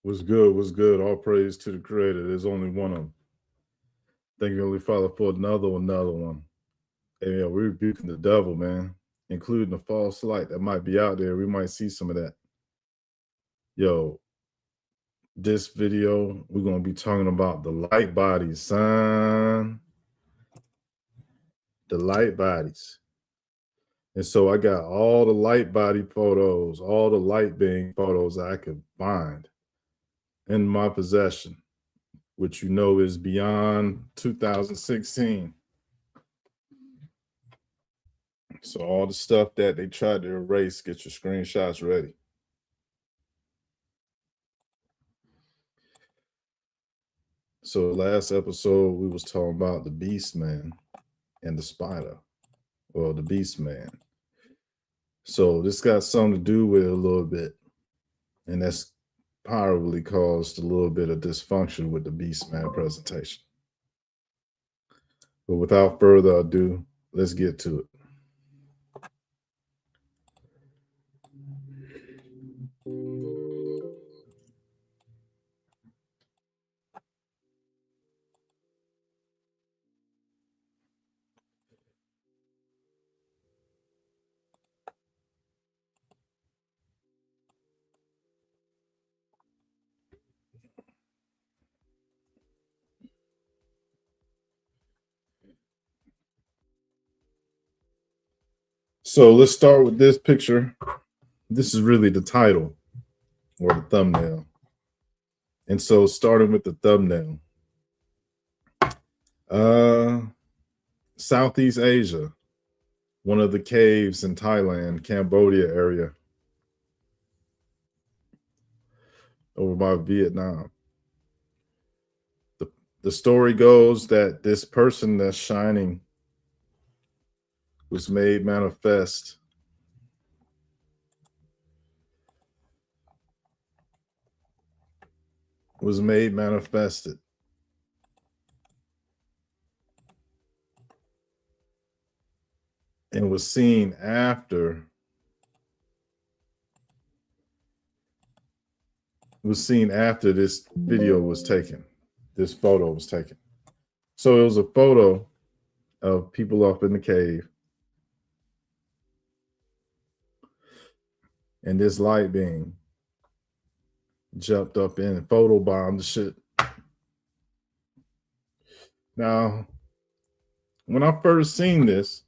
What's good? What's good? All praise to the Creator. There's only one of them. Thank you, Heavenly Father, for another one. And we're rebuking the devil, man, including the false light that might be out there. We might see some of that. Yo, this video, we're going to be talking about the light bodies, son. The light bodies. And so I got all the light body photos, all the light being photos I could find in my possession, which you know is beyond 2016. So all the stuff that they tried to erase, get your screenshots ready. So last episode, we was talking about the Beast Man and the Spider, or the Beast Man. So this got something to do with it a little bit, and that's probably caused a little bit of dysfunction with the Beast Man presentation. But without further ado, let's get to it. So let's start with this picture. This is really the title or the thumbnail. And so starting with the thumbnail. Southeast Asia, one of the caves in Thailand, Cambodia area, over by Vietnam. The story goes that this person that's shining was made manifest. Was made manifested. And was seen after this video was taken. This photo was taken. So it was a photo of people up in the cave. And this light being jumped up in and photobombed the shit. Now, when I first seen this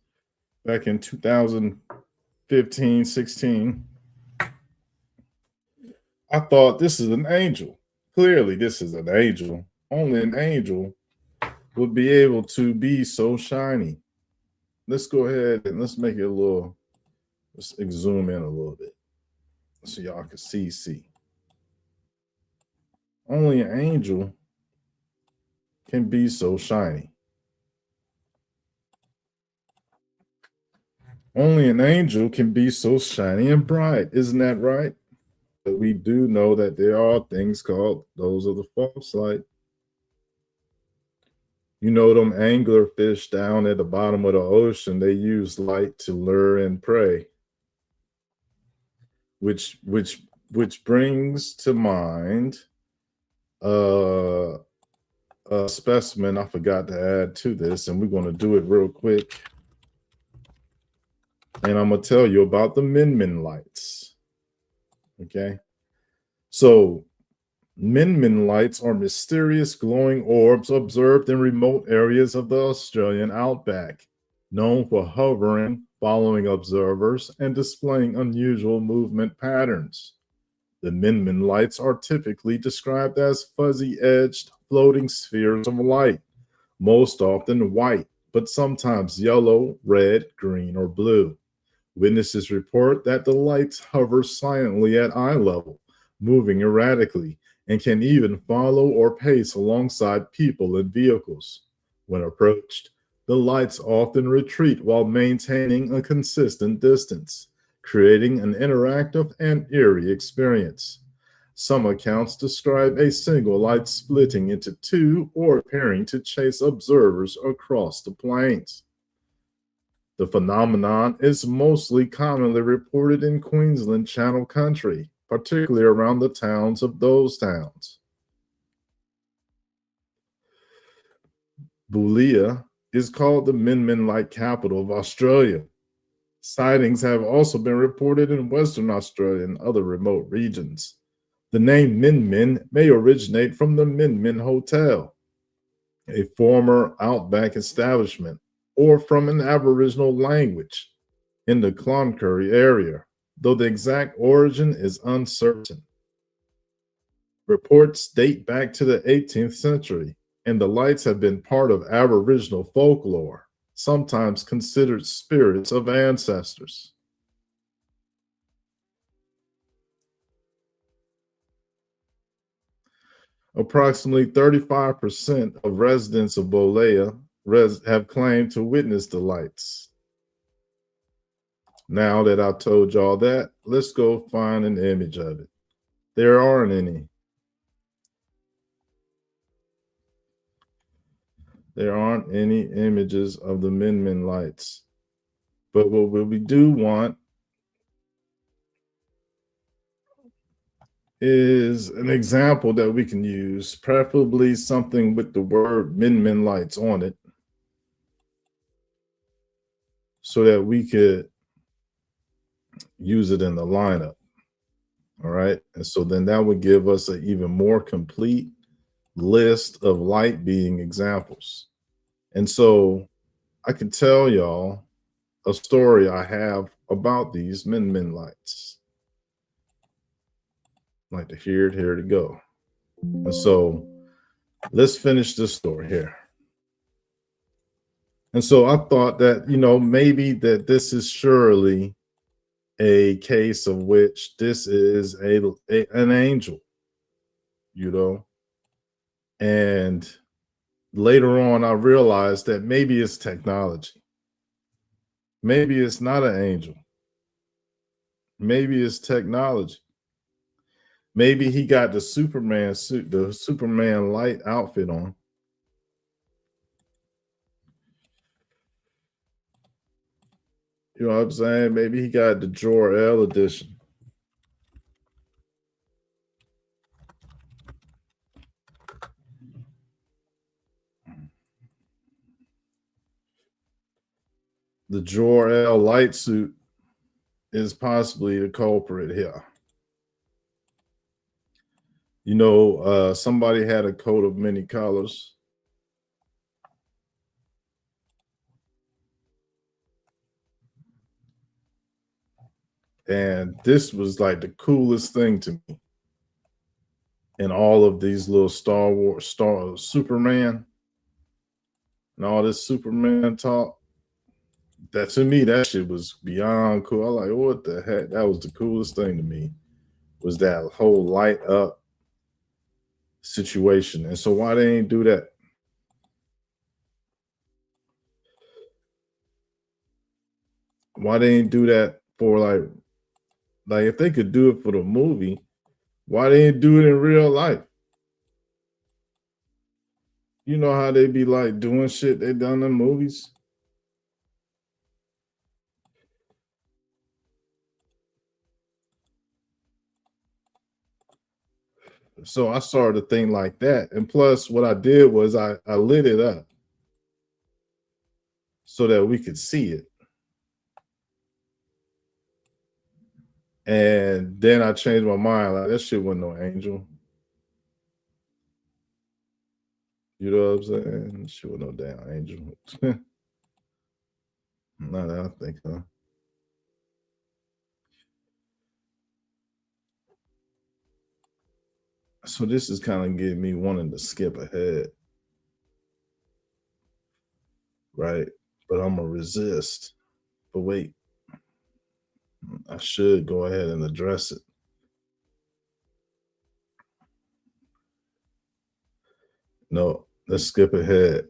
back in 2015, 16, I thought this is an angel. Clearly, this is an angel. Only an angel would be able to be so shiny. Let's go ahead and let's make it a little, let's zoom in a little bit so y'all can see. Only an angel can be so shiny. Only an angel can be so shiny and bright. Isn't that right? But we do know that there are things called those of the false light. You know, them angler fish down at the bottom of the ocean, they use light to lure and prey. Which brings to mind a specimen I forgot to add to this, and we're going to do it real quick. And I'm going to tell you about the Min lights. Okay. So Min lights are mysterious glowing orbs observed in remote areas of the Australian outback, known for hovering, following observers, and displaying unusual movement patterns. The Min lights are typically described as fuzzy-edged, floating spheres of light, most often white, but sometimes yellow, red, green, or blue. Witnesses report that the lights hover silently at eye level, moving erratically, and can even follow or pace alongside people and vehicles. When approached, the lights often retreat while maintaining a consistent distance, creating an interactive and eerie experience. Some accounts describe a single light splitting into two or appearing to chase observers across the plains. The phenomenon is mostly commonly reported in Queensland Channel Country, particularly around the towns of those towns. Boulia is called the Min Min Light capital of Australia. Sightings have also been reported in Western Australia and other remote regions. The name Min Min may originate from the Min Min Hotel, a former outback establishment, or from an Aboriginal language in the Cloncurry area, though the exact origin is uncertain. Reports date back to the 18th century, and the lights have been part of Aboriginal folklore, sometimes considered spirits of ancestors. Approximately 35% of residents of Bolea have claimed to witness the lights. Now that I've told y'all that, let's go find an image of it. There aren't any. There aren't any images of the Min Min lights. But what we do want is an example that we can use, preferably something with the word Min Min lights on it, so that we could use it in the lineup. All right. And so then that would give us an even more complete list of light being examples. And so I can tell y'all a story I have about these Min Min lights. I'd like to hear it, here to go. And so let's finish this story here. And so I thought that, maybe that this is surely a case of which this is an angel, and later on I realized that maybe it's technology. Maybe it's not an angel. Maybe it's technology. Maybe he got the Superman suit, the Superman light outfit on. You know what I'm saying? Maybe he got the Jor-El edition. The Jor-El light suit is possibly the culprit here. Somebody had a coat of many colors. And this was like the coolest thing to me. And all of these little Superman, and all this Superman talk, that to me, that shit was beyond cool. I was like, what the heck? That was the coolest thing to me, was that whole light up situation. And so why they ain't do that? Why they ain't do that for like if they could do it for the movie, why they ain't do it in real life? You know how they be like doing shit they done in movies? So I started to think like that. And plus, what I did was I lit it up so that we could see it. And then I changed my mind. Like, that shit wasn't no angel. You know what I'm saying? She was no damn angel. Now that I think, huh? So this is kind of getting me wanting to skip ahead. Right? But I'm going to resist. But wait, I should go ahead and address it. No, let's skip ahead.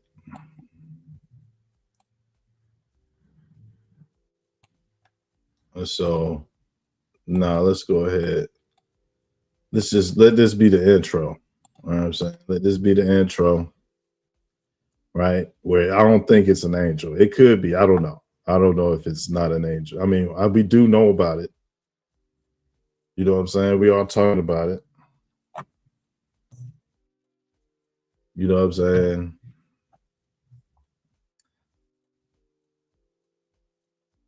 So, let's go ahead. Let this be the intro. You know what I'm saying? Let this be the intro, right? Where I don't think it's an angel. It could be. I don't know. I don't know if it's not an angel. I mean, we do know about it. You know what I'm saying? We all talking about it. You know what I'm saying?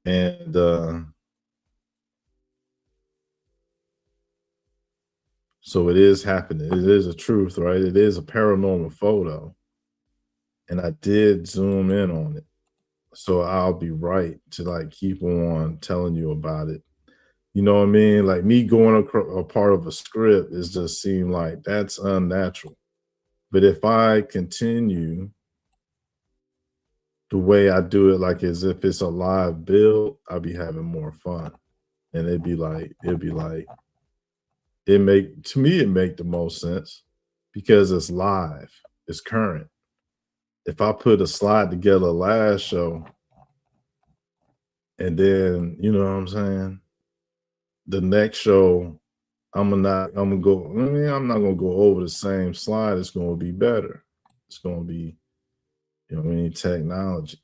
And so it is happening. It is a truth, right? It is a paranormal photo. And I did zoom in on it. So I'll be right to like keep on telling you about it. You know what I mean? Like me going a part of a script is just seem like that's unnatural. But if I continue the way I do it, like as if it's a live build, I'll be having more fun. And it'd be like it make to me it make the most sense because it's live, it's current. If I put a slide together last show and then you know what I'm saying, the next show I'm gonna go. I mean, I'm not gonna go over the same slide. It's gonna be better. It's gonna be, you know what I mean, technology.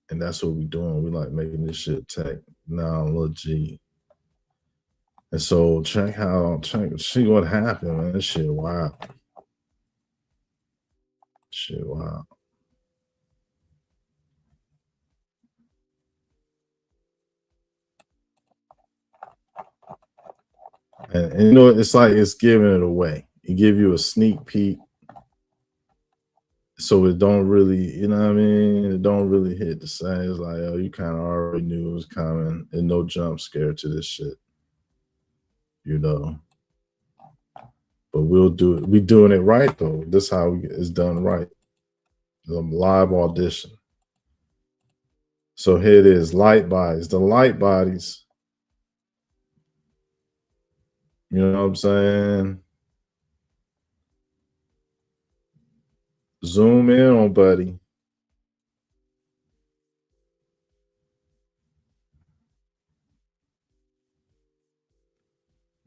And that's what we're doing. We like making this shit technology. And so check see what happened, man. This shit wild. Shit wild. And you know, it's like it's giving it away. It give you a sneak peek, so it don't really, you know what I mean? It don't really hit the same. It's like, oh, you kind of already knew it was coming, and no jump scare to this shit, you know. But we'll do it. We doing it right though. This how it's done right. The live audition. So here it is, light bodies. The light bodies, you know what I'm saying? Zoom in on buddy.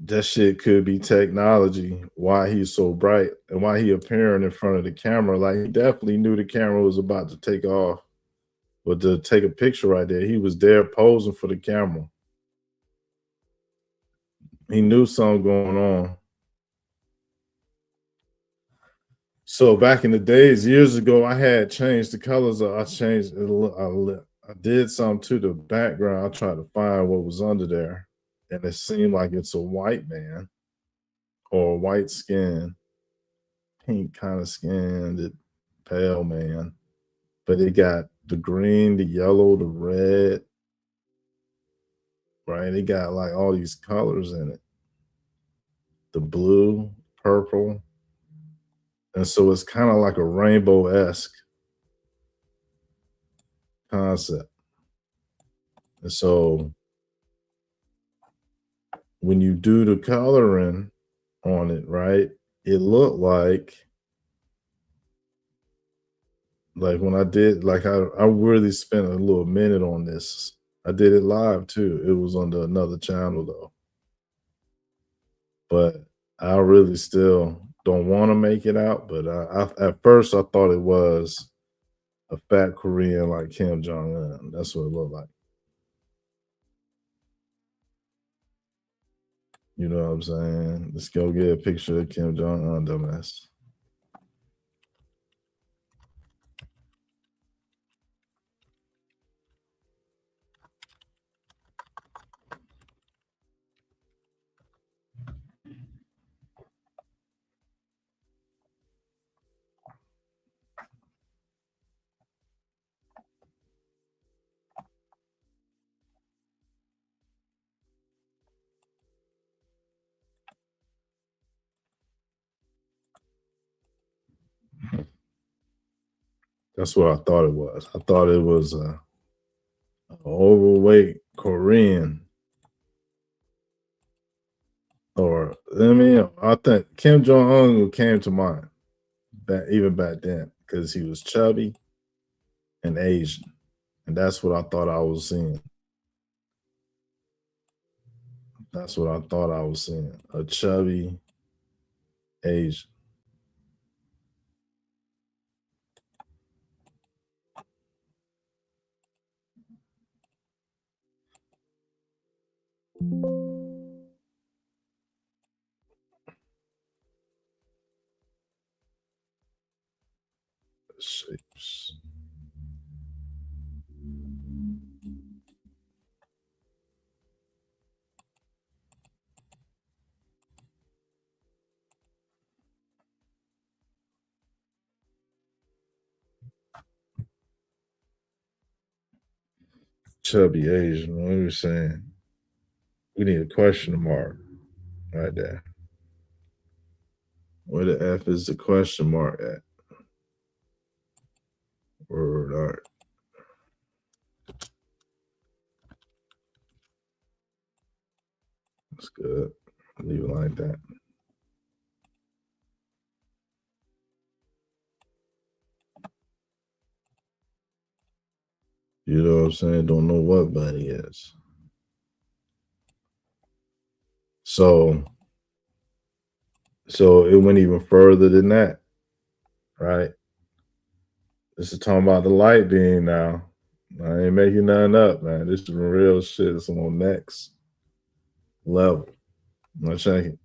That shit could be technology. Why he's so bright and why he appearing in front of the camera. Like he definitely knew the camera was about to take off, but to take a picture right there, he was there posing for the camera. He knew something going on. So back in the days, years ago, I had changed the colors. I changed. I did something to the background. I tried to find what was under there, and it seemed like it's a white man or a white skin, pink kind of skinned, pale man. But it got the green, the yellow, the red, right? It got like all these colors in it, the blue, purple, and so it's kind of like a rainbow esque concept. And so when you do the coloring on it, right, it looked like when I did like I really spent a little minute on this. I did it live too. It was on another channel though. But I really still don't want to make it out. But I at first I thought it was a fat Korean like Kim Jong Un. That's what it looked like. You know what I'm saying? Let's go get a picture of Kim Jong Un, dumbass. That's what I thought it was. I thought it was a overweight Korean, or I mean, I think Kim Jong Un came to mind back even back then because he was chubby and Asian, and that's what I thought I was seeing. That's what I thought I was seeing. A chubby Asian. shapes. Chubby Asian. What are we saying? We need a question mark right there. Where the F is the question mark at? Word art. That's good. Leave it like that. You know what I'm saying? Don't know what bunny is. So it went even further than that, right? This is talking about the light being now. I ain't making nothing up, man. This is real shit. It's on next level. Now check it.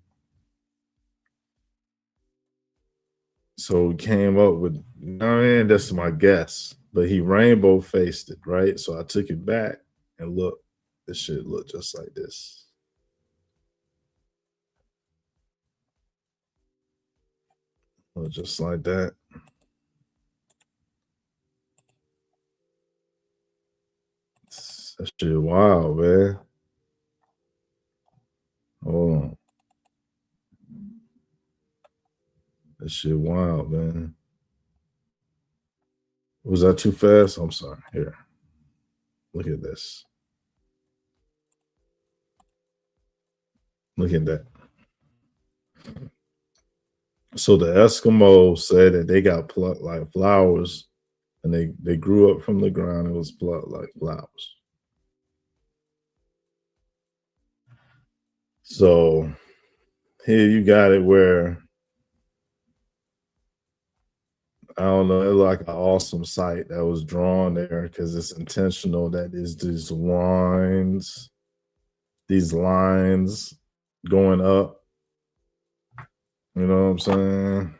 So we came up with, you know what I mean? That's my guess. But he rainbow faced it, right? So I took it back and look, this shit look just like this. Look just like that. That shit wild, man. Hold on. That shit wild, man. Was that too fast? I'm sorry. Here. Look at this. Look at that. So the Eskimos said that they got plucked like flowers and they grew up from the ground and was plucked like flowers. So here you got it where I don't know, it like an awesome site that was drawn there because it's intentional that is these lines going up. You know what I'm saying?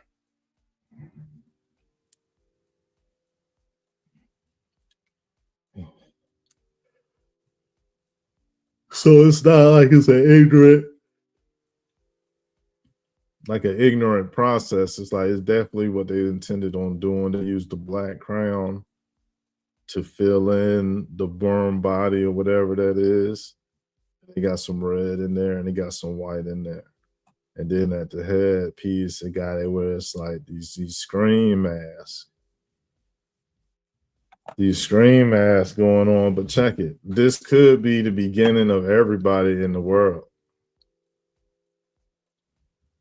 So it's not like it's an ignorant process. It's like it's definitely what they intended on doing. They used the black crayon to fill in the burn body or whatever that is. They got some red in there and they got some white in there. And then at the head piece, it got it where it's like these scream masks. These scream masks going on, but check it. This could be the beginning of everybody in the world.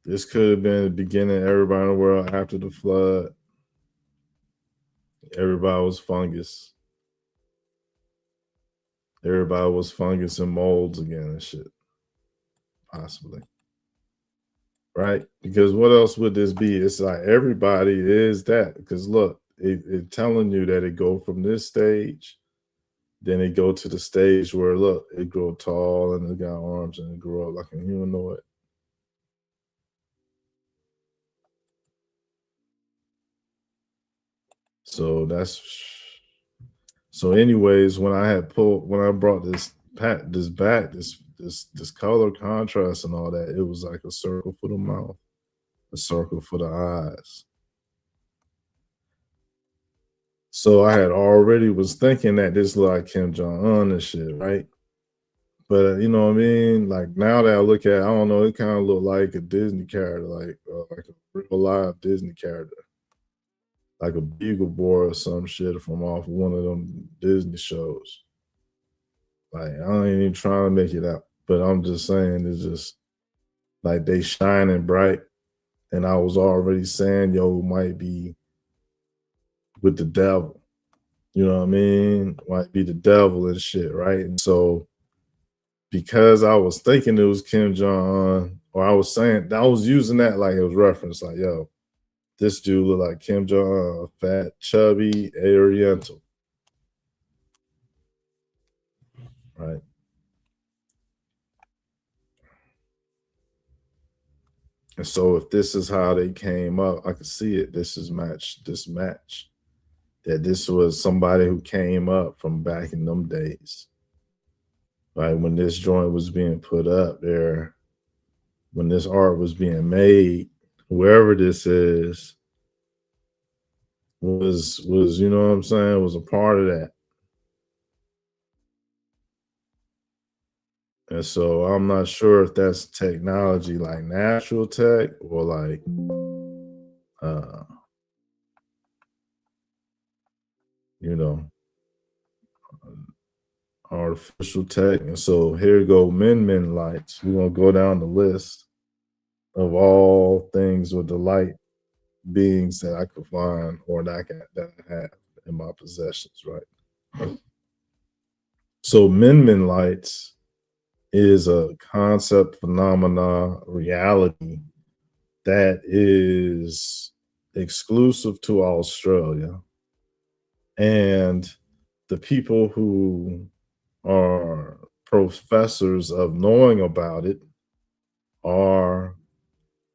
This could have been the beginning of everybody in the world after the flood. Everybody was fungus. Everybody was fungus and molds again and shit. Possibly. Right? Because what else would this be? It's like everybody is that. Because look, it telling you that it go from this stage, then it go to the stage where look, it grow tall and it got arms and it grow up like a humanoid. So that's so. Anyways, when I brought this color contrast and all that, it was like a circle for the mouth, a circle for the eyes. So I had already was thinking that this looked like Kim Jong Un and shit, right? But you know what I mean? Like now that I look at it, I don't know, it kind of looked like a Disney character, like a real live Disney character, like a Beagle Boy or some shit from off one of them Disney shows. Like I ain't even trying to make it out, but I'm just saying it's just like they shining bright, and I was already saying, yo, might be with the devil. You know what I mean? Might be the devil and shit, right? And so because I was thinking it was Kim Jong Un, or I was saying I was using that like it was reference, like, yo, this dude look like Kim Jong Un, fat, chubby, Oriental, right? And so if this is how they came up, I could see it. This match. that this was somebody who came up from back in them days. Like when this joint was being put up there, when this art was being made, whoever this is was you know what I'm saying, was a part of that. And so I'm not sure if that's technology like natural tech or like uh you know artificial tech. And so here you go, Min lights. We're gonna go down the list of all things with the light beings that I could find or that I have in my possessions, right? So Min lights is a concept, phenomena, reality that is exclusive to Australia. And the people who are professors of knowing about it are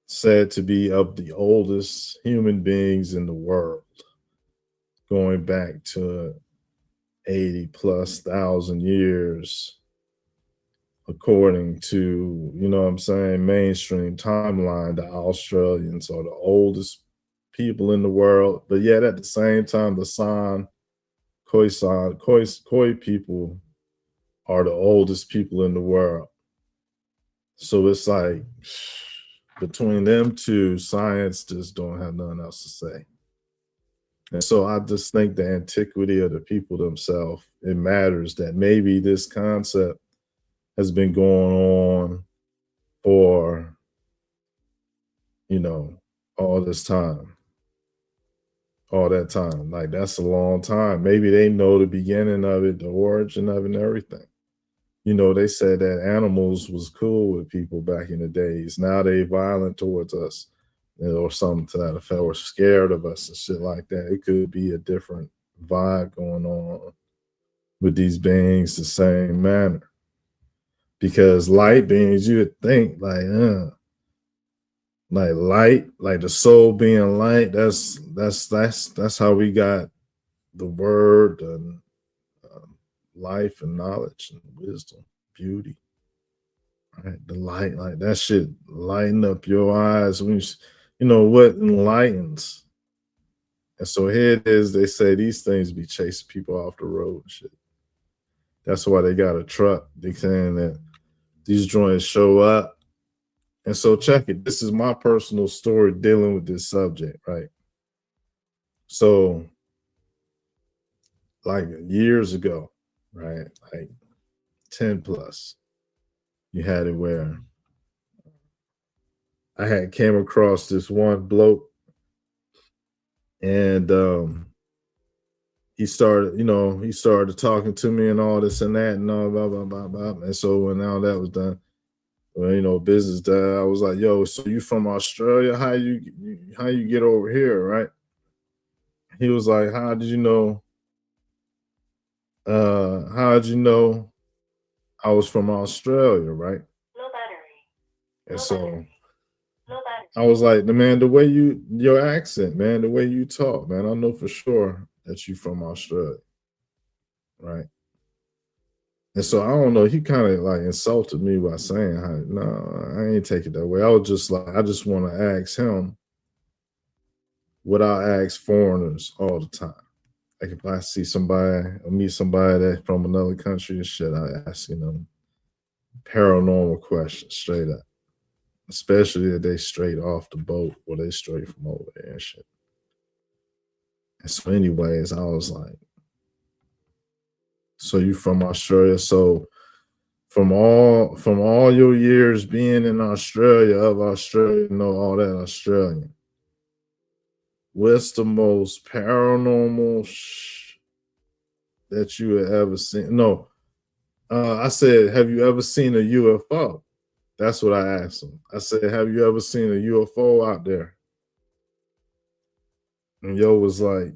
said to be of the oldest human beings in the world, going back to 80 plus thousand years, according to, you know what I'm saying, mainstream timeline. The Australians are the oldest people in the world, but yet at the same time, the Khoi people are the oldest people in the world. So it's like between them two, science just don't have nothing else to say. And so I just think the antiquity of the people themselves, it matters that maybe this concept has been going on for, you know, all this time, all that time. Like that's a long time. Maybe they know the beginning of it, the origin of it, and everything. You know, they said that animals was cool with people back in the days. Now they violent towards us, you know, or something to that effect, or scared of us and shit like that. It could be a different vibe going on with these beings the same manner. Because light beings, you would think like light, like the soul being light. That's how we got the word and life and knowledge and wisdom, beauty. Right, the light, like that shit lighten up your eyes when you know what enlightens. And so here it is, they say these things be chasing people off the road and shit. That's why they got a truck. They saying that these joints show up. And so check it. This is my personal story dealing with this subject, right? So like years ago, right? Like 10 plus, you had it where I had came across this one bloke and he started talking to me and all this and that and all blah blah blah blah. And so when all that was done, well, business done, I was like, yo, so you from Australia? How you get over here, right? He was like, how did you know I was from Australia, right? No battery. And no so battery. No battery. I was like, man, your accent, man, the way you talk, man, I know for sure that you from Australia, right? And so I don't know, he kind of like insulted me by saying, no, I ain't take it that way. I was just like, I just want to ask him what I ask foreigners all the time. Like if I see somebody or meet somebody that's from another country and shit, I ask, paranormal questions straight up. Especially if they straight off the boat or they straight from over there and shit. And so anyways, I was like, so you from Australia? So from all your years being in Australia, know all that Australian. What's the most paranormal that you have ever seen? No, I said, have you ever seen a UFO? That's what I asked him. I said, have you ever seen a UFO out there? And yo was like,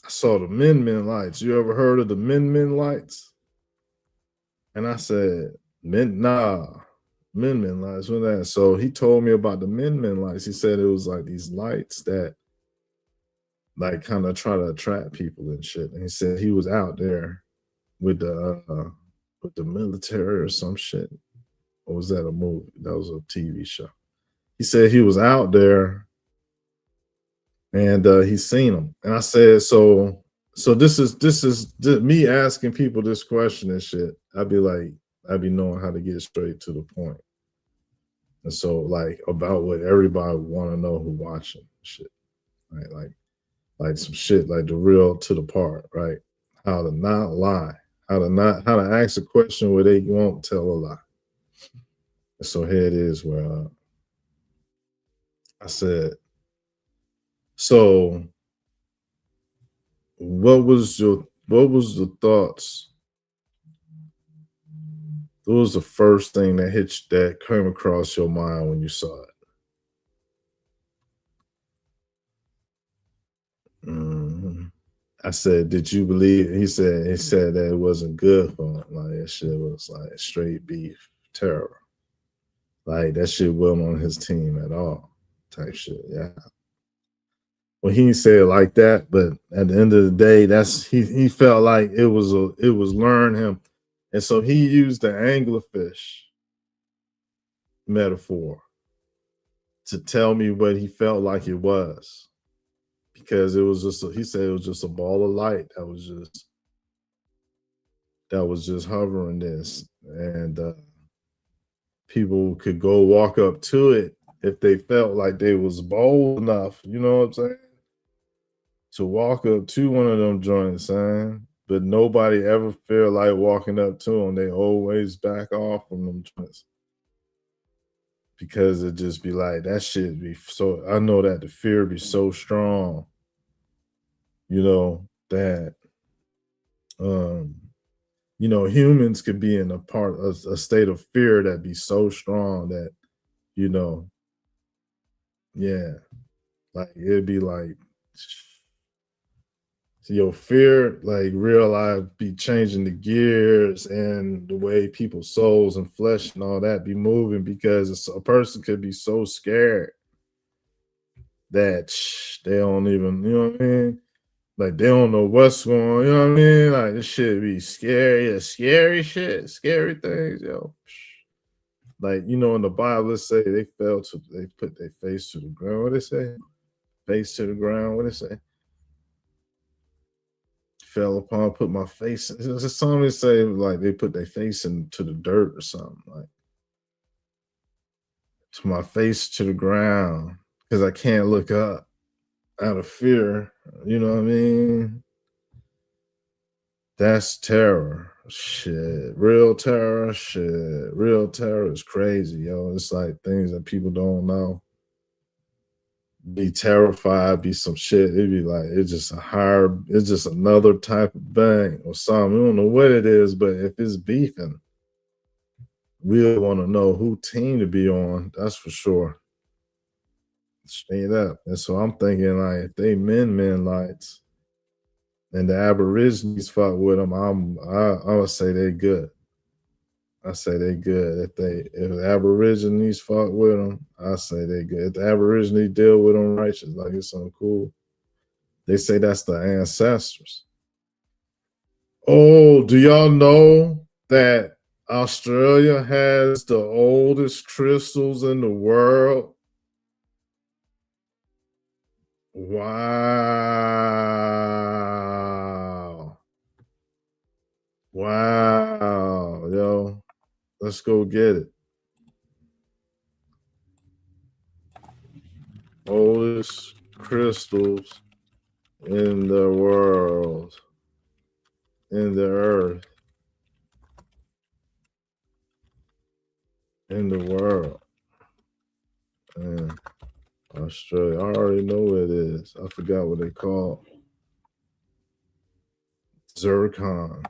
I saw the Min lights. You ever heard of the Min lights? And I said, nah. Min lights. What that? So he told me about the Min lights. He said it was like these lights that like kind of try to attract people and shit. And he said he was out there with the military or some shit. Or was that a movie? That was a TV show. He said he was out there and he seen them. And I said, so this is me asking people this question and shit. I'd be knowing how to get straight to the point. And so like about what everybody want to know who watching shit. Right? Like some shit like the real to the part, right? How to not lie, how to ask a question where they won't tell a lie. So here it is where I said, so what was the thoughts? What was the first thing that that came across your mind when you saw it? Mhm. I said, "Did you believe?" He said that it wasn't good for him. Like that shit was like straight beef terror. Like that shit wasn't on his team at all. Type shit. Yeah. Well, he didn't say it like that, but at the end of the day, that's he felt like it was learn him, and so he used the anglerfish metaphor to tell me what he felt like it was because it was just he said it was just a ball of light that was just hovering this, and people could go walk up to it if they felt like they was bold enough. You know what I'm saying? To walk up to one of them joints, son. But nobody ever feel like walking up to them. They always back off from them joints because it just be like that shit be so. I know that the fear be so strong, that um, humans could be in a state of fear that be so strong that you know, yeah, like it'd be like so your fear, like real life, be changing the gears and the way people's souls and flesh and all that be moving because a person could be so scared that they don't even, you know what I mean? Like they don't know what's going, you know what I mean? Like this shit be scary, scary shit, scary things, yo. Like in the Bible, it say they put their face to the ground. What they say? Face to the ground. What they say? Fell upon, put my face. It's something say like they put their face into the dirt or something like to my face to the ground because I can't look up out of fear. You know what I mean? That's terror. Shit. Real terror. Shit. Real terror is crazy, yo. It's like things that people don't know. Be terrified, be some shit. It'd be like it's just another type of bang or something. We don't know what it is, but if it's beefing, we want to know who team to be on. That's for sure. Straight up. And so I'm thinking like if they men lights and the Aborigines fuck with them, I would say they good. I say they good. If the Aborigines fuck with them, I say they good. If the Aborigines deal with them righteous, like it's something cool. They say that's the ancestors. Oh, do y'all know that Australia has the oldest crystals in the world? Wow. Wow, yo. Let's go get it. Oldest crystals in the world, in the earth, in the world. Man, Australia. I already know what it is. I forgot what they call zircon.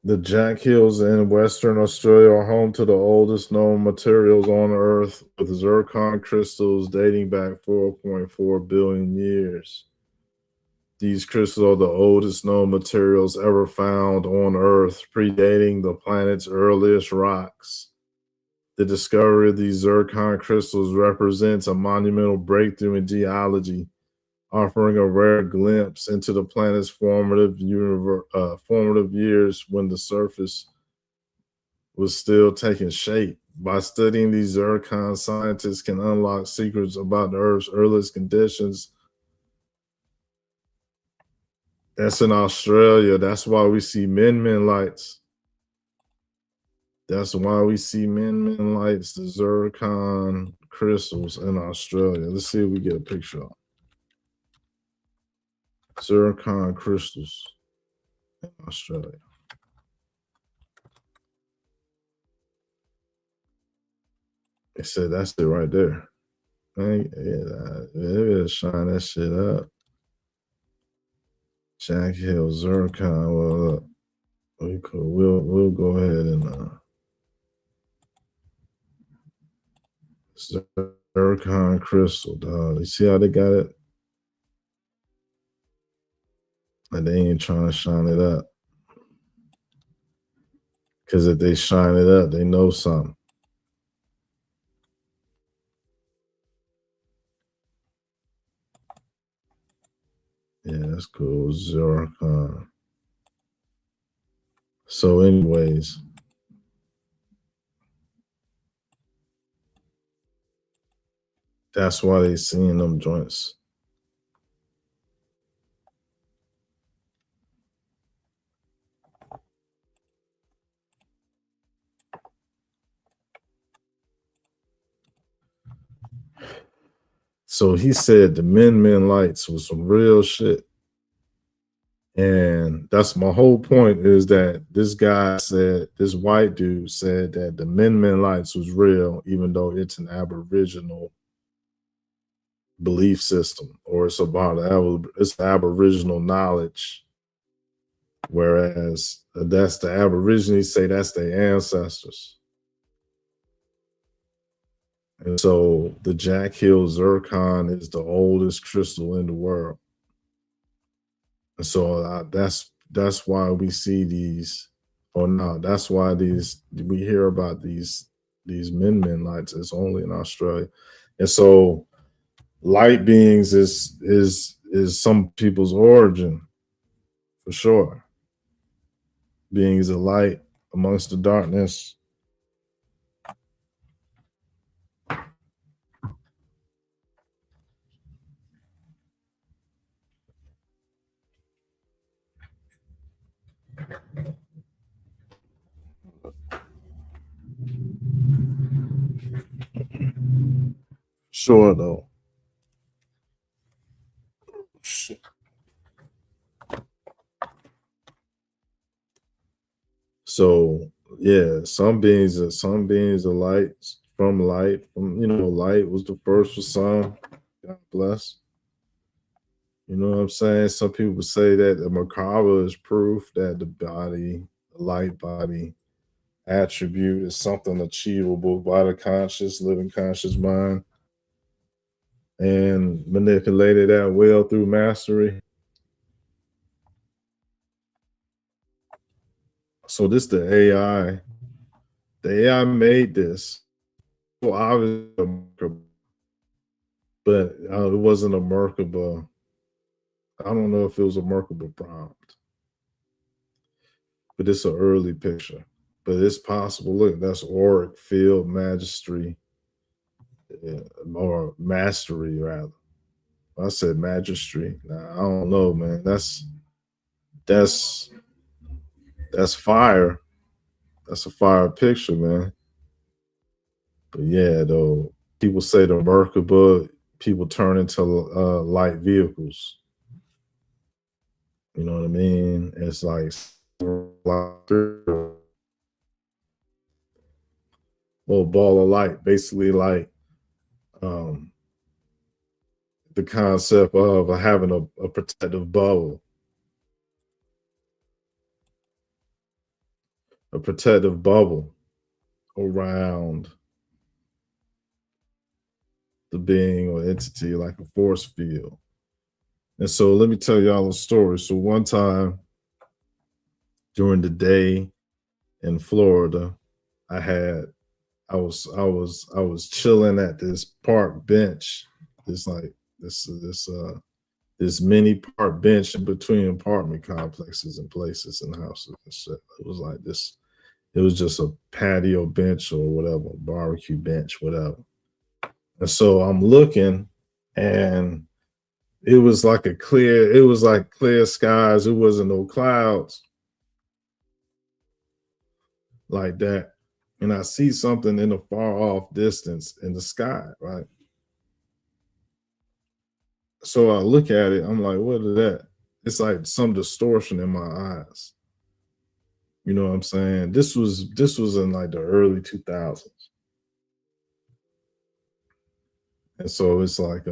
The Jack Hills in Western Australia are home to the oldest known materials on Earth, with zircon crystals dating back 4.4 billion years. these crystals are the oldest known materials ever found on Earth, predating the planet's earliest rocks. The discovery of these zircon crystals represents a monumental breakthrough in geology, offering a rare glimpse into the planet's formative years when the surface was still taking shape. By studying these zircon, scientists can unlock secrets about the Earth's earliest conditions. That's in Australia. That's why we see Min lights. That's why we see Min lights, the zircon crystals in Australia. Let's see if we get a picture of zircon crystals in Australia. They said that's it right there. Yeah, shine that shit up. Jack Hill Zircon. Well, we'll go ahead and zircon crystal, dog. You see how they got it? Like they ain't trying to shine it up. Because if they shine it up, they know something. Yeah, that's cool. Zircon. So, anyways, that's why they seeing them joints. So he said the Min lights was some real shit. And that's my whole point is that this guy said, this white dude said that the Min lights was real, even though it's an Aboriginal belief system, or it's about it's Aboriginal knowledge. Whereas that's the Aborigines say that's their ancestors. And so the Jack Hill Zircon is the oldest crystal in the world. And so that's why we see these, or no, that's why we hear about these Min lights. It's only in Australia. And so light beings is some people's origin, for sure. Beings of light amongst the darkness. Sure, though. So yeah, some beings are light, from light, from light was the first for some. God bless. You know what I'm saying? Some people say that the macabre is proof that the light body attribute is something achievable by the conscious, living conscious mind and manipulated at will through mastery. So this the AI. The AI made this. Well, obviously, but it wasn't a Merkaba. I don't know if it was a Merkaba prompt, but it's an early picture. But it's possible. Look, that's auric field magistry, or mastery rather. I said magistry. Nah, I don't know, man. That's fire. That's a fire picture, man. But yeah, though, people say the Merkaba, people turn into light vehicles. You know what I mean? It's like little ball of light, basically like um, the concept of having a protective bubble, around the being or entity, like a force field. And so let me tell y'all a story. So one time during the day in Florida, I had I was chilling at this park bench. It's like this mini park bench in between apartment complexes and places and houses and shit. It was like this, it was just a patio bench or whatever, barbecue bench, whatever. And so I'm looking, and it was like clear skies. It wasn't no clouds like that. And I see something in the far off distance in the sky, right? So I look at it, I'm like, what is that? It's like some distortion in my eyes. You know what I'm saying? This was in like the early 2000s. And so it's like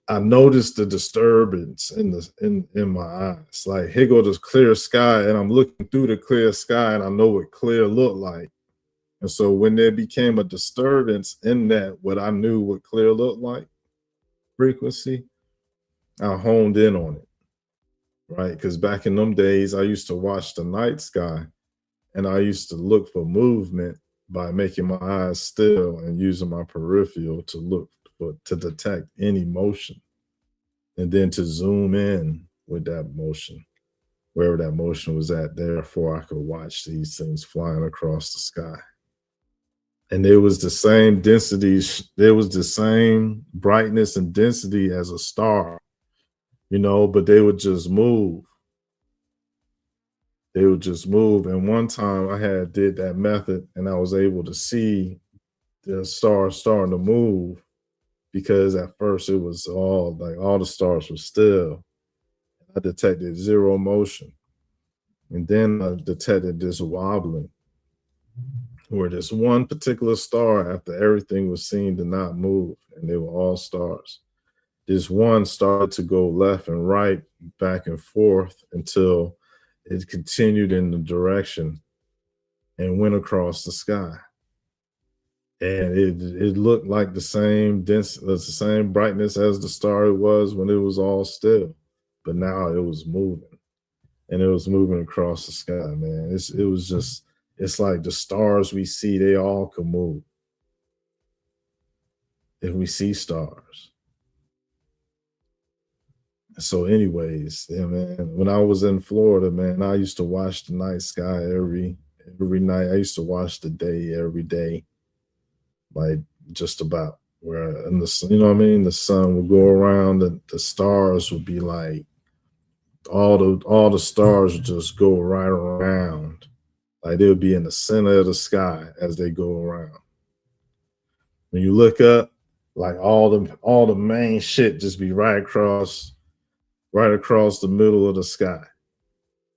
I noticed the disturbance in my eyes. Like here go this clear sky, and I'm looking through the clear sky, and I know what clear looked like. And so when there became a disturbance in that, what I knew what clear looked like, frequency, I honed in on it, right? Because back in them days, I used to watch the night sky, and I used to look for movement by making my eyes still and using my peripheral to look for to detect any motion, and then to zoom in with that motion, wherever that motion was at. Therefore, I could watch these things flying across the sky. And there was the same density, there was the same brightness and density as a star, but they would just move. They would just move. And one time I had did that method, and I was able to see the stars starting to move, because at first it was all the stars were still. I detected zero motion. And then I detected this wobbling, where this one particular star, after everything was seen to not move, and they were all stars, this one started to go left and right, back and forth, until it continued in the direction and went across the sky. And it looked like the same brightness as the star it was when it was all still, but now it was moving, and it was moving across the sky, man. It's like the stars we see, they all can move if we see stars. So, anyways, yeah, man. When I was in Florida, man, I used to watch the night sky every night. I used to watch the day every day, like just about where and you know what I mean. The sun would go around, and the stars would be like all the stars would just go right around, like they would be in the center of the sky as they go around. When you look up, like all the main shit just be right across the middle of the sky.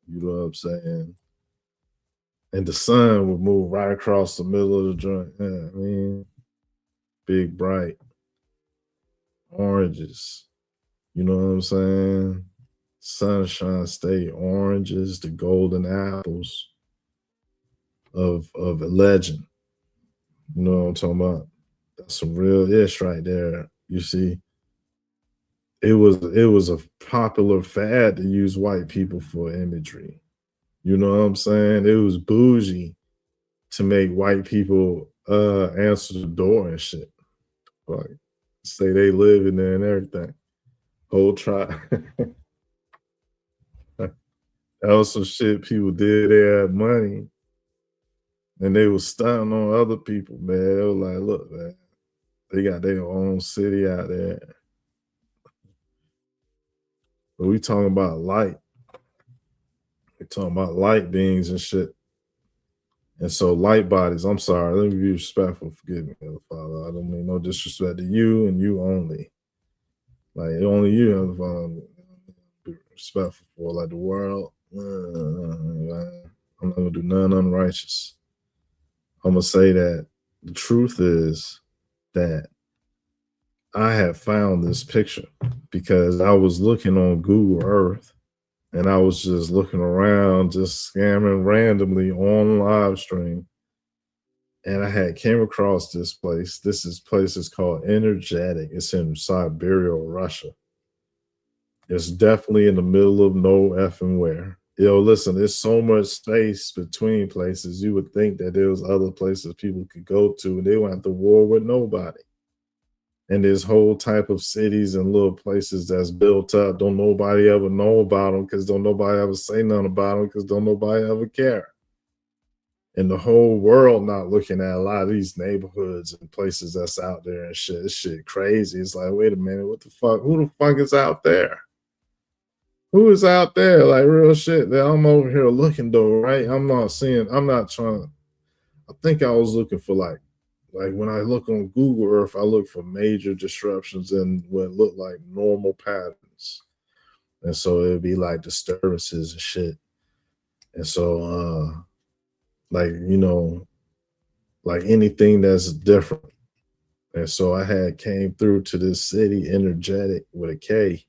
You know what I'm saying? And the sun would move right across the middle of the joint. Yeah, I mean, big bright oranges. You know what I'm saying? Sunshine State oranges, the golden apples of a legend. You know what I'm talking about? That's some real ish right there. You see, it was a popular fad to use white people for imagery. You know what I'm saying? It was bougie to make white people answer the door and shit. Like say they live in there and everything. Whole tribe. That was some shit people did. They had money, and they was stunting on other people, man. They were like, look, man, they got their own city out there. But we talking about light. We talking about light beings and shit. And so light bodies, I'm sorry, let me be respectful. Forgive me, Heavenly Father. I don't mean no disrespect to you and you only. Like only you, Heavenly Father, be respectful for like the world. I'm not gonna do none unrighteous. I'm gonna say that the truth is that I have found this picture because I was looking on Google Earth, and I was just looking around, just scamming randomly on live stream. and I had came across this place. Place is called Energetic. It's in Siberia, Russia. It's definitely in the middle of no effing where. Yo, listen, there's so much space between places. You would think that there was other places people could go to, and they won't have to war with nobody. And there's whole type of cities and little places that's built up. Don't nobody ever know about them because don't nobody ever say nothing about them because don't nobody ever care. And the whole world not looking at a lot of these neighborhoods and places that's out there and shit. This shit crazy. It's like, wait a minute, what the fuck? Who the fuck is out there? Who is out there? Like real shit. That I'm over here looking though, right? I'm not trying. I think I was looking for like when I look on Google Earth, I look for major disruptions in what look like normal patterns. And so it'd be like disturbances and shit. And so like, like anything that's different. And so I had came through to this city, Energetic with a K,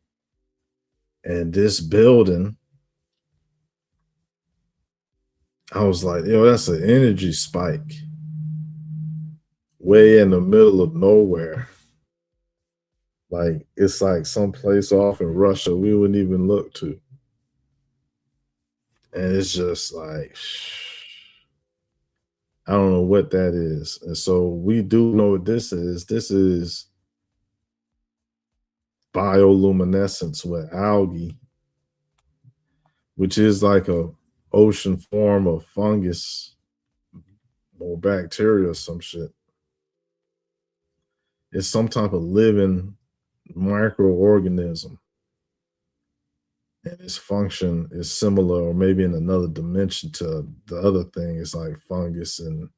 and this building, I was like, yo, that's an energy spike way in the middle of nowhere. Like it's like someplace off in Russia we wouldn't even look to. And it's just like, I don't know what that is. And so we do know what this is. This is bioluminescence with algae, which is like a ocean form of fungus or bacteria or some shit. It's some type of living microorganism. And its function is similar or maybe in another dimension to the other thing. It's like fungus and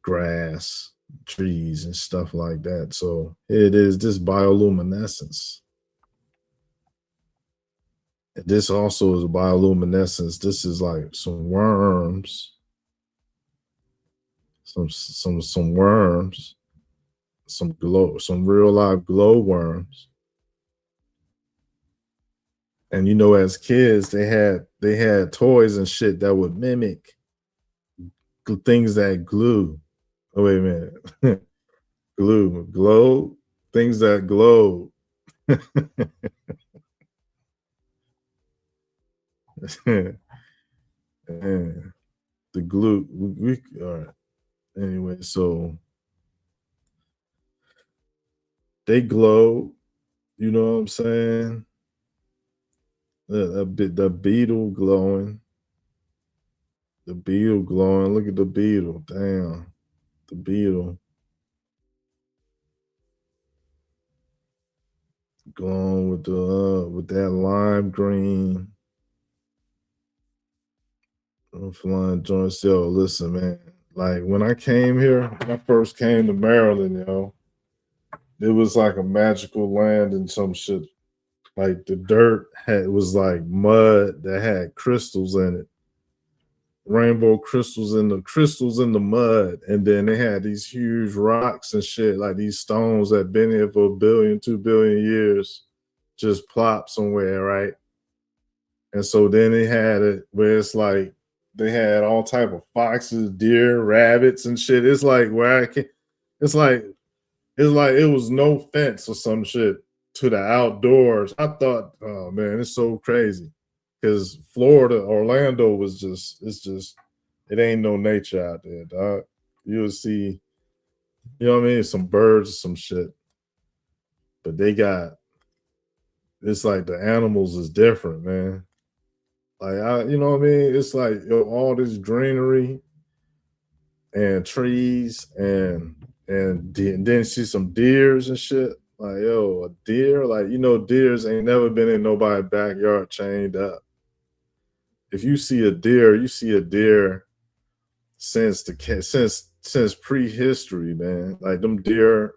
grass, trees, and stuff like that. So it is this bioluminescence. And this also is a bioluminescence. This is like some worms, some worms, some real live glow worms. And as kids, they had toys and shit that would mimic things that glue. Oh, wait a minute. Glow, things that glow. And the glue. All right. Anyway, so they glow. You know what I'm saying? The beetle glowing. The beetle glowing. Look at the beetle. Damn. The beetle glowing with that lime green. I'm flying joints. Yo, listen, man. Like when I came here, when I first came to Maryland, it was like a magical land and some shit. Like the dirt was like mud that had crystals in it, rainbow crystals in the mud, and then they had these huge rocks and shit, like these stones that been here for 1 billion, 2 billion years, just plop somewhere, right? And so then they had it where it's like they had all type of foxes, deer, rabbits, and shit. It's like where I can, it's like it was no fence or some shit to the outdoors. I thought, oh man, it's so crazy because Florida, Orlando it ain't no nature out there, dog. You'll see, you know what I mean, some birds, some shit, but it's like the animals is different, man. Like you know what I mean? It's like all this greenery and trees and then see some deers and shit. Like a deer, like deers ain't never been in nobody's backyard chained up. If you see a deer, you see a deer since prehistory, man. Like them deer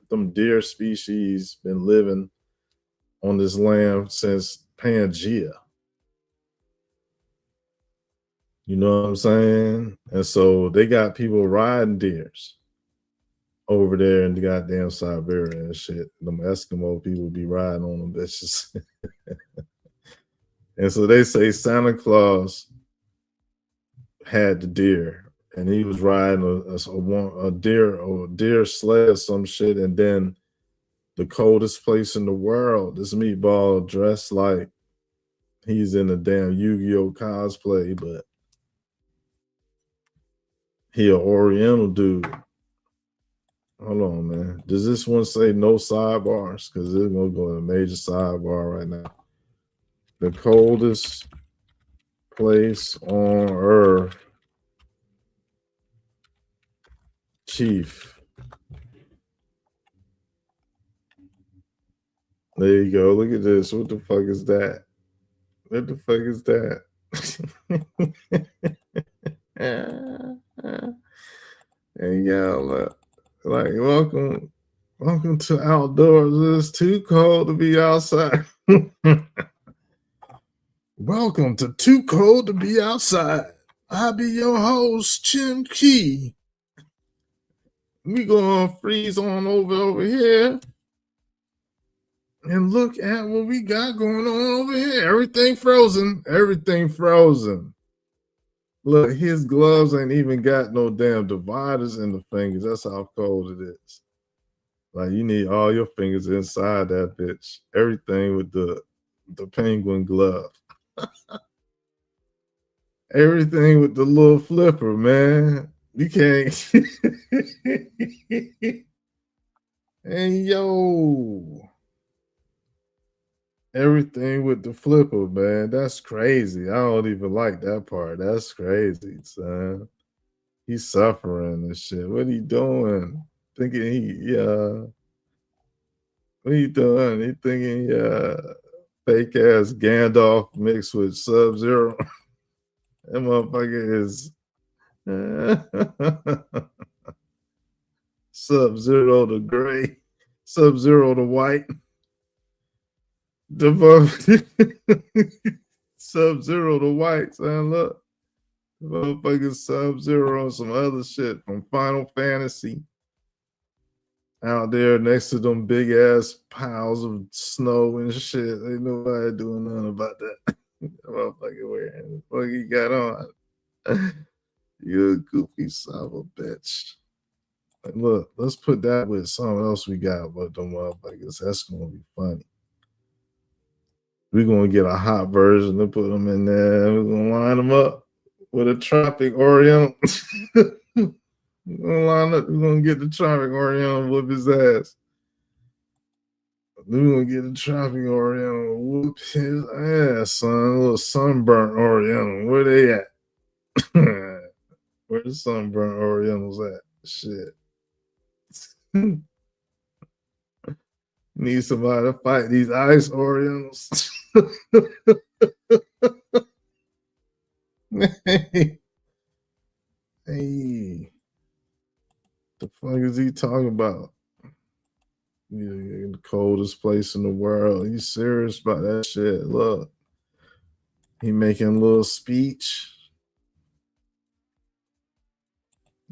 species been living on this land since Pangea. You know what I'm saying? And so they got people riding deers over there in the goddamn Siberia and shit. Them Eskimo people be riding on them bitches. And so they say Santa Claus had the deer and he was riding a deer sled or some shit, and then the coldest place in the world. This meatball dressed like he's in a damn Yu-Gi-Oh cosplay, but he an Oriental dude. Hold on, man. Does this one say no sidebars? Because it's gonna go in a major sidebar right now. The coldest place on earth, Chief. There you go. Look at this. What the fuck is that? What the fuck is that? And y'all, like, welcome to outdoors. It's too cold to be outside. Welcome to Too Cold to Be Outside. I'll be your host, Jim Key. We gonna freeze on over here and look at what we got going on over here. Everything frozen. Everything frozen. Look, his gloves ain't even got no damn dividers in the fingers. That's how cold it is. Like, you need all your fingers inside that bitch. Everything with the penguin glove. Everything with the little flipper, man. You can't. And yo. Everything with the flipper, man. That's crazy. I don't even like that part. That's crazy, son. He's suffering and shit. What he doing? Thinking what he doing? He thinking fake ass Gandalf mixed with Sub-Zero. That motherfucker is Sub-Zero to gray, Sub-Zero to white. The Sub-Zero to white, son. Look. The motherfucking Sub-Zero and some other shit from Final Fantasy. Out there next to them big ass piles of snow and shit. Ain't nobody doing nothing about that. Motherfucker wearing what he got on. You a goofy son of a bitch. Like, look, let's put that with something else we got, but them motherfuckers, that's gonna be funny. We're gonna get a hot version and put them in there. We're gonna line them up with a tropic Oriental. We're gonna get the tropic Oriental and whoop his ass. We're gonna get the tropic Oriental and whoop his ass, son. A little sunburnt Oriental. Where they at? Where the sunburnt Orientals at? Shit. Need somebody to fight these ice Orientals. Hey. The fuck is he talking about? The coldest place in the world. He's serious about that shit. Look. He making a little speech.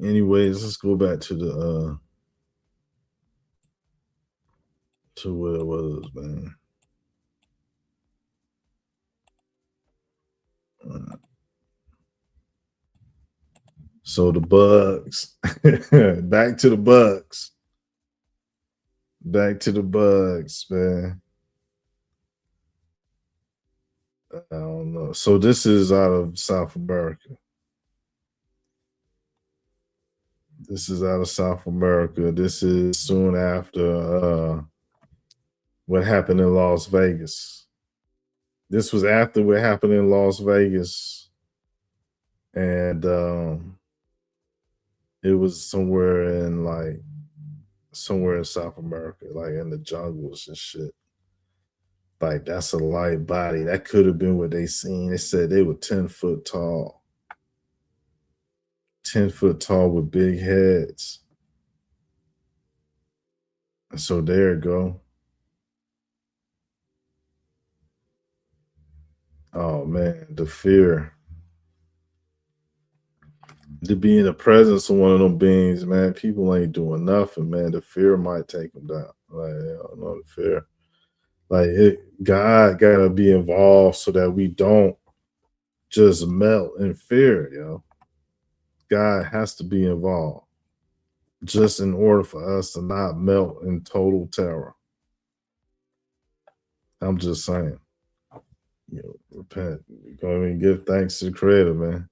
Anyways, let's go back to the to what it was, man. So the bugs. Back to the bugs. Back to the bugs, man. I don't know. So this is out of South America. This is out of South America. This is soon after what happened in Las Vegas. This was after what happened in Las Vegas. And it was somewhere in South America, like in the jungles and shit. Like, that's a light body. That could have been what they seen. They said they were 10 foot tall. 10 foot tall with big heads. So there you go. Oh man, the fear. To be in the presence of one of them beings, man, people ain't doing nothing, man. The fear might take them down. Like, I don't know, the fear. Like, God gotta be involved so that we don't just melt in fear, yo. God has to be involved just in order for us to not melt in total terror. I'm just saying, repent. Go ahead and give thanks to the Creator, man.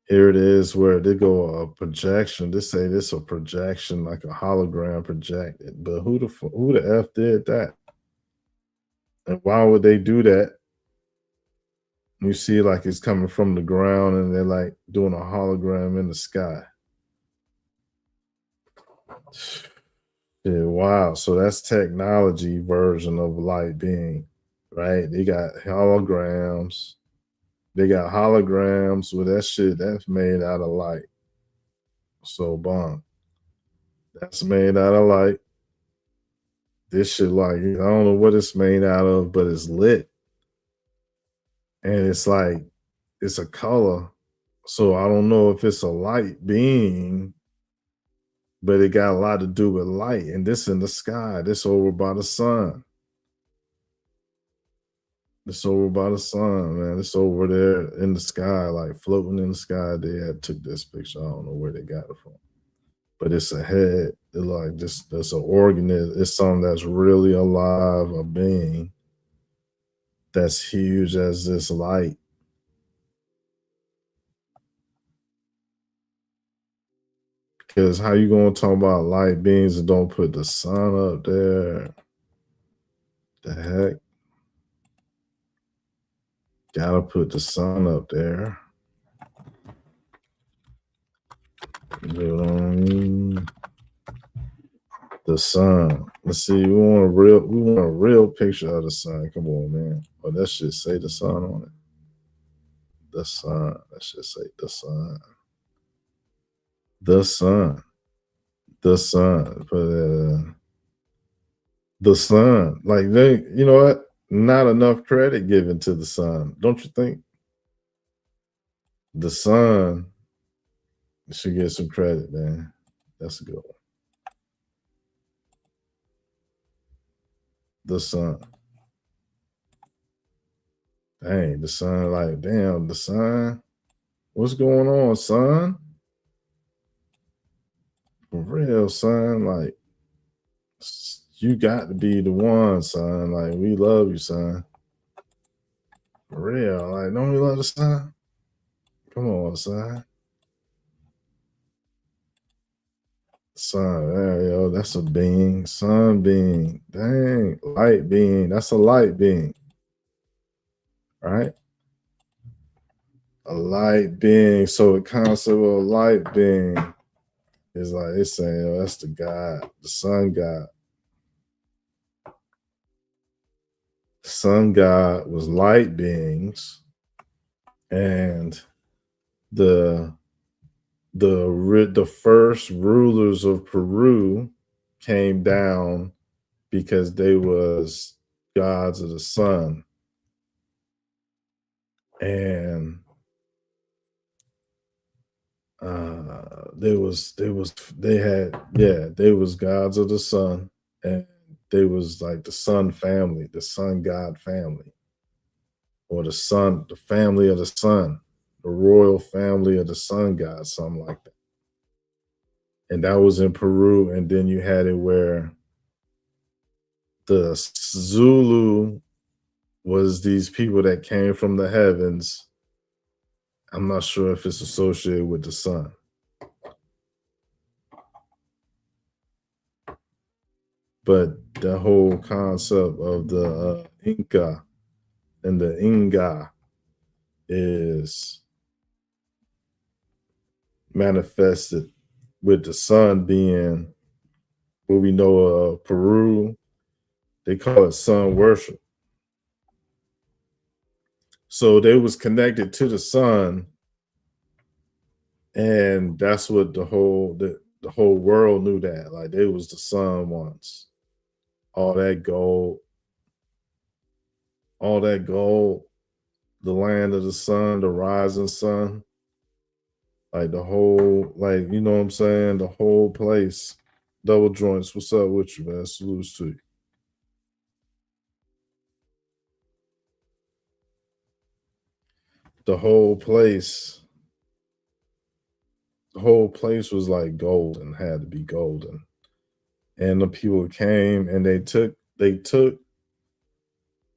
Here it is where they go a projection. They say this a projection, like a hologram projected. But who the F did that? And why would they do that? You see like it's coming from the ground and they're like doing a hologram in the sky. Yeah, wow. So that's technology version of light being, right? They got holograms. They got holograms with that shit that's made out of light. So bomb. That's made out of light. This shit, like, I don't know what it's made out of, but it's lit. And it's like, it's a color. So I don't know if it's a light being, but it got a lot to do with light. And this in the sky, this over by the sun. This over by the sun, man. It's over there in the sky, like floating in the sky. They had took this picture. I don't know where they got it from. But it's a head. It's like this, it's an organism. It's something that's really alive, a being that's huge as this light. Because how you gonna talk about light beings and don't put the sun up there? The heck? Gotta put the sun up there. You know what I mean? The sun. Let's see. We want a real picture of the sun. Come on, man. Oh, that should say the sun on it. The sun. That should say the sun. The sun. The sun. The sun. Like they, you know what? Not enough credit given to the sun, don't you think? The sun should get some credit, man. That's a good one. The sun. Dang, the sun, like, damn, the sun. What's going on, son? For real, son. Like, you got to be the one, son. Like, we love you, son. For real. Like, don't we love the sun? Come on, son. Sun, there, yo, that's a being. Sun being. Dang, light being. That's a light being. Right? A light being. So the concept of a light being is like it's saying, oh, that's the God, the sun God. The sun God was light beings, and the first rulers of Peru came down because they was gods of the sun. And they was gods of the sun, and they was like the sun family, the sun god family, or the family of the sun, the royal family of the sun god, something like that. And that was in Peru. And then you had it where the Zulu was these people that came from the heavens. I'm not sure if it's associated with the sun. But the whole concept of the Inca and the Inga is manifested with the sun being what we know of Peru. They call it sun worship. So they was connected to the sun, and that's what the whole world knew that. Like they was the sun once. All that gold, the land of the sun, the rising sun, like the whole, like, you know what I'm saying? The whole place. Double joints, what's up with you, man? Salutes to you. the whole place, the whole place was like golden, had to be golden. And the people came and they took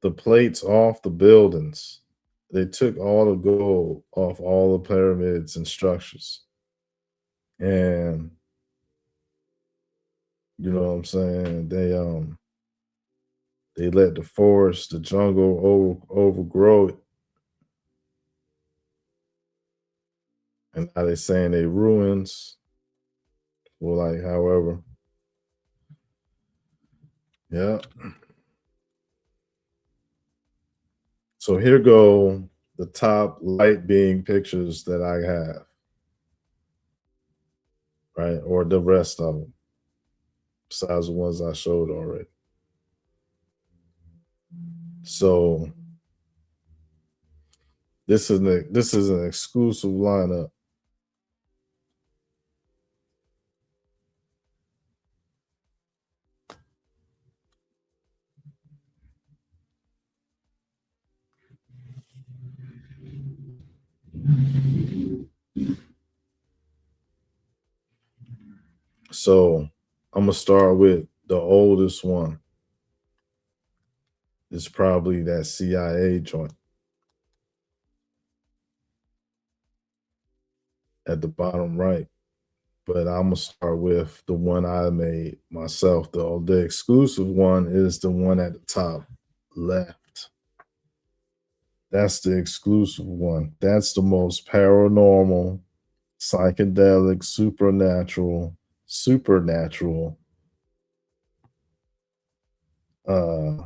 the plates off the buildings. They took all the gold off all the pyramids and structures. And you know what I'm saying? They let the forest, the jungle overgrow it. And now they saying they ruins. Well, like, however. Yeah. So here go the top light being pictures that I have, right? Or the rest of them, besides the ones I showed already. So this is an exclusive lineup. So I'm gonna start with the oldest one. It's probably that CIA joint at the bottom right. But I'm gonna start with the one I made myself. The exclusive one is the one at the top left. That's the exclusive one. That's the most paranormal, psychedelic, supernatural, uh,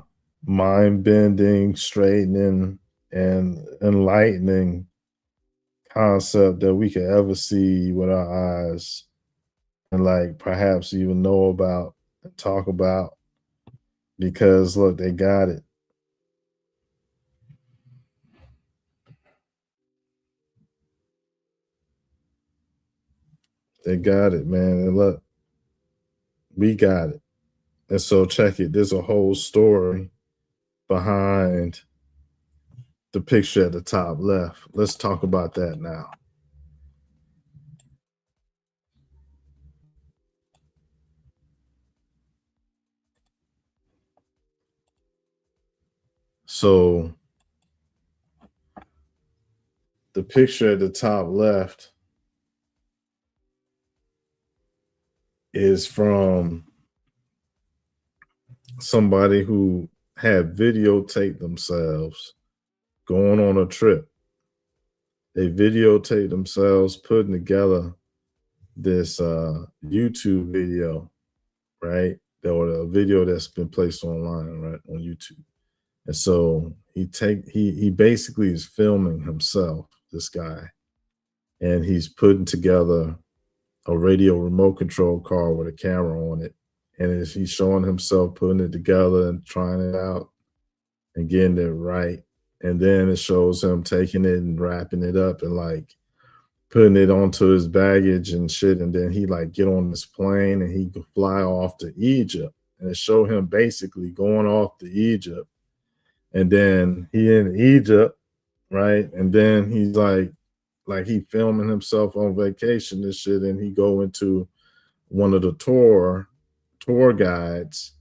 mind bending, straightening, and enlightening concept that we could ever see with our eyes and like perhaps even know about and talk about because look, they got it. They got it, man. And look, we got it. And so check it. There's a whole story behind the picture at the top left. Let's talk about that now. So the picture at the top left is from somebody who had videotaped themselves going on a trip. They videotaped themselves putting together this YouTube video, right? Or a video that's been placed online, right, on YouTube. And so he basically is filming himself, this guy, and he's putting together a radio remote control car with a camera on it. And he's showing himself putting it together and trying it out and getting it right. And then it shows him taking it and wrapping it up and like putting it onto his baggage and shit. And then he like get on this plane and he could fly off to Egypt. And it show him basically going off to Egypt. And then he in Egypt, right? And then he's like he filming himself on vacation and shit. And he go into one of the tour guides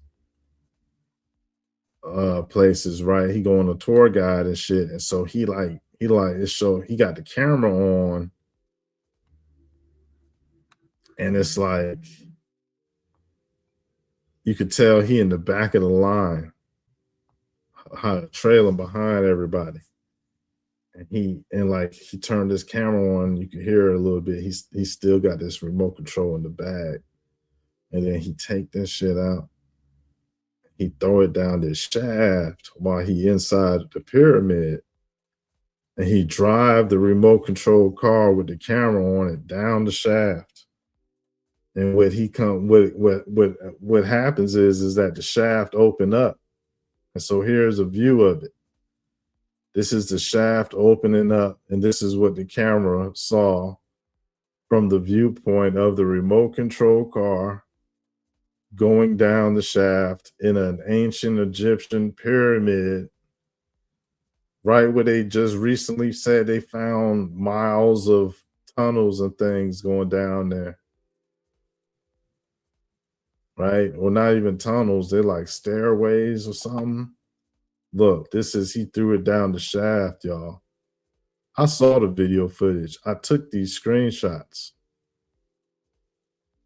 places, right? He go on a tour guide and shit. And so he like it show he got the camera on. And it's like you could tell he in the back of the line, trailing behind everybody. And he turned his camera on, you could hear it a little bit. He's still got this remote control in the bag. And then he take this shit out. He throw it down this shaft while he inside the pyramid. And he drive the remote control car with the camera on it down the shaft. And what happens is that the shaft open up. And so here's a view of it. This is the shaft opening up, and this is what the camera saw from the viewpoint of the remote control car going down the shaft in an ancient Egyptian pyramid, right where they just recently said they found miles of tunnels and things going down there, right? Or not even tunnels, they're like stairways or something. Look, this is he threw it down the shaft, y'all. I saw the video footage. I took these screenshots.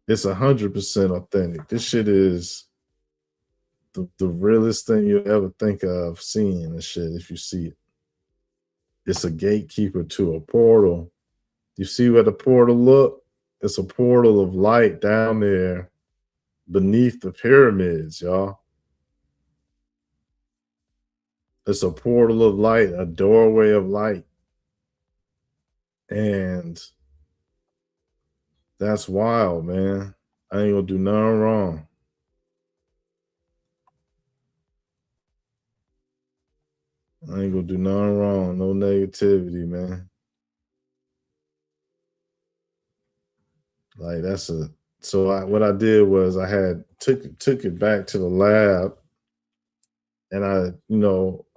It's 100% authentic. This shit is the realest thing you'll ever think of seeing and shit if you see it. It's a gatekeeper to a portal. You see where the portal look? It's a portal of light down there beneath the pyramids, y'all. It's a portal of light, a doorway of light. And that's wild, man. I ain't gonna do nothing wrong. I ain't gonna do nothing wrong. No negativity, man. Like that's a so what I did was I had took it back to the lab and I,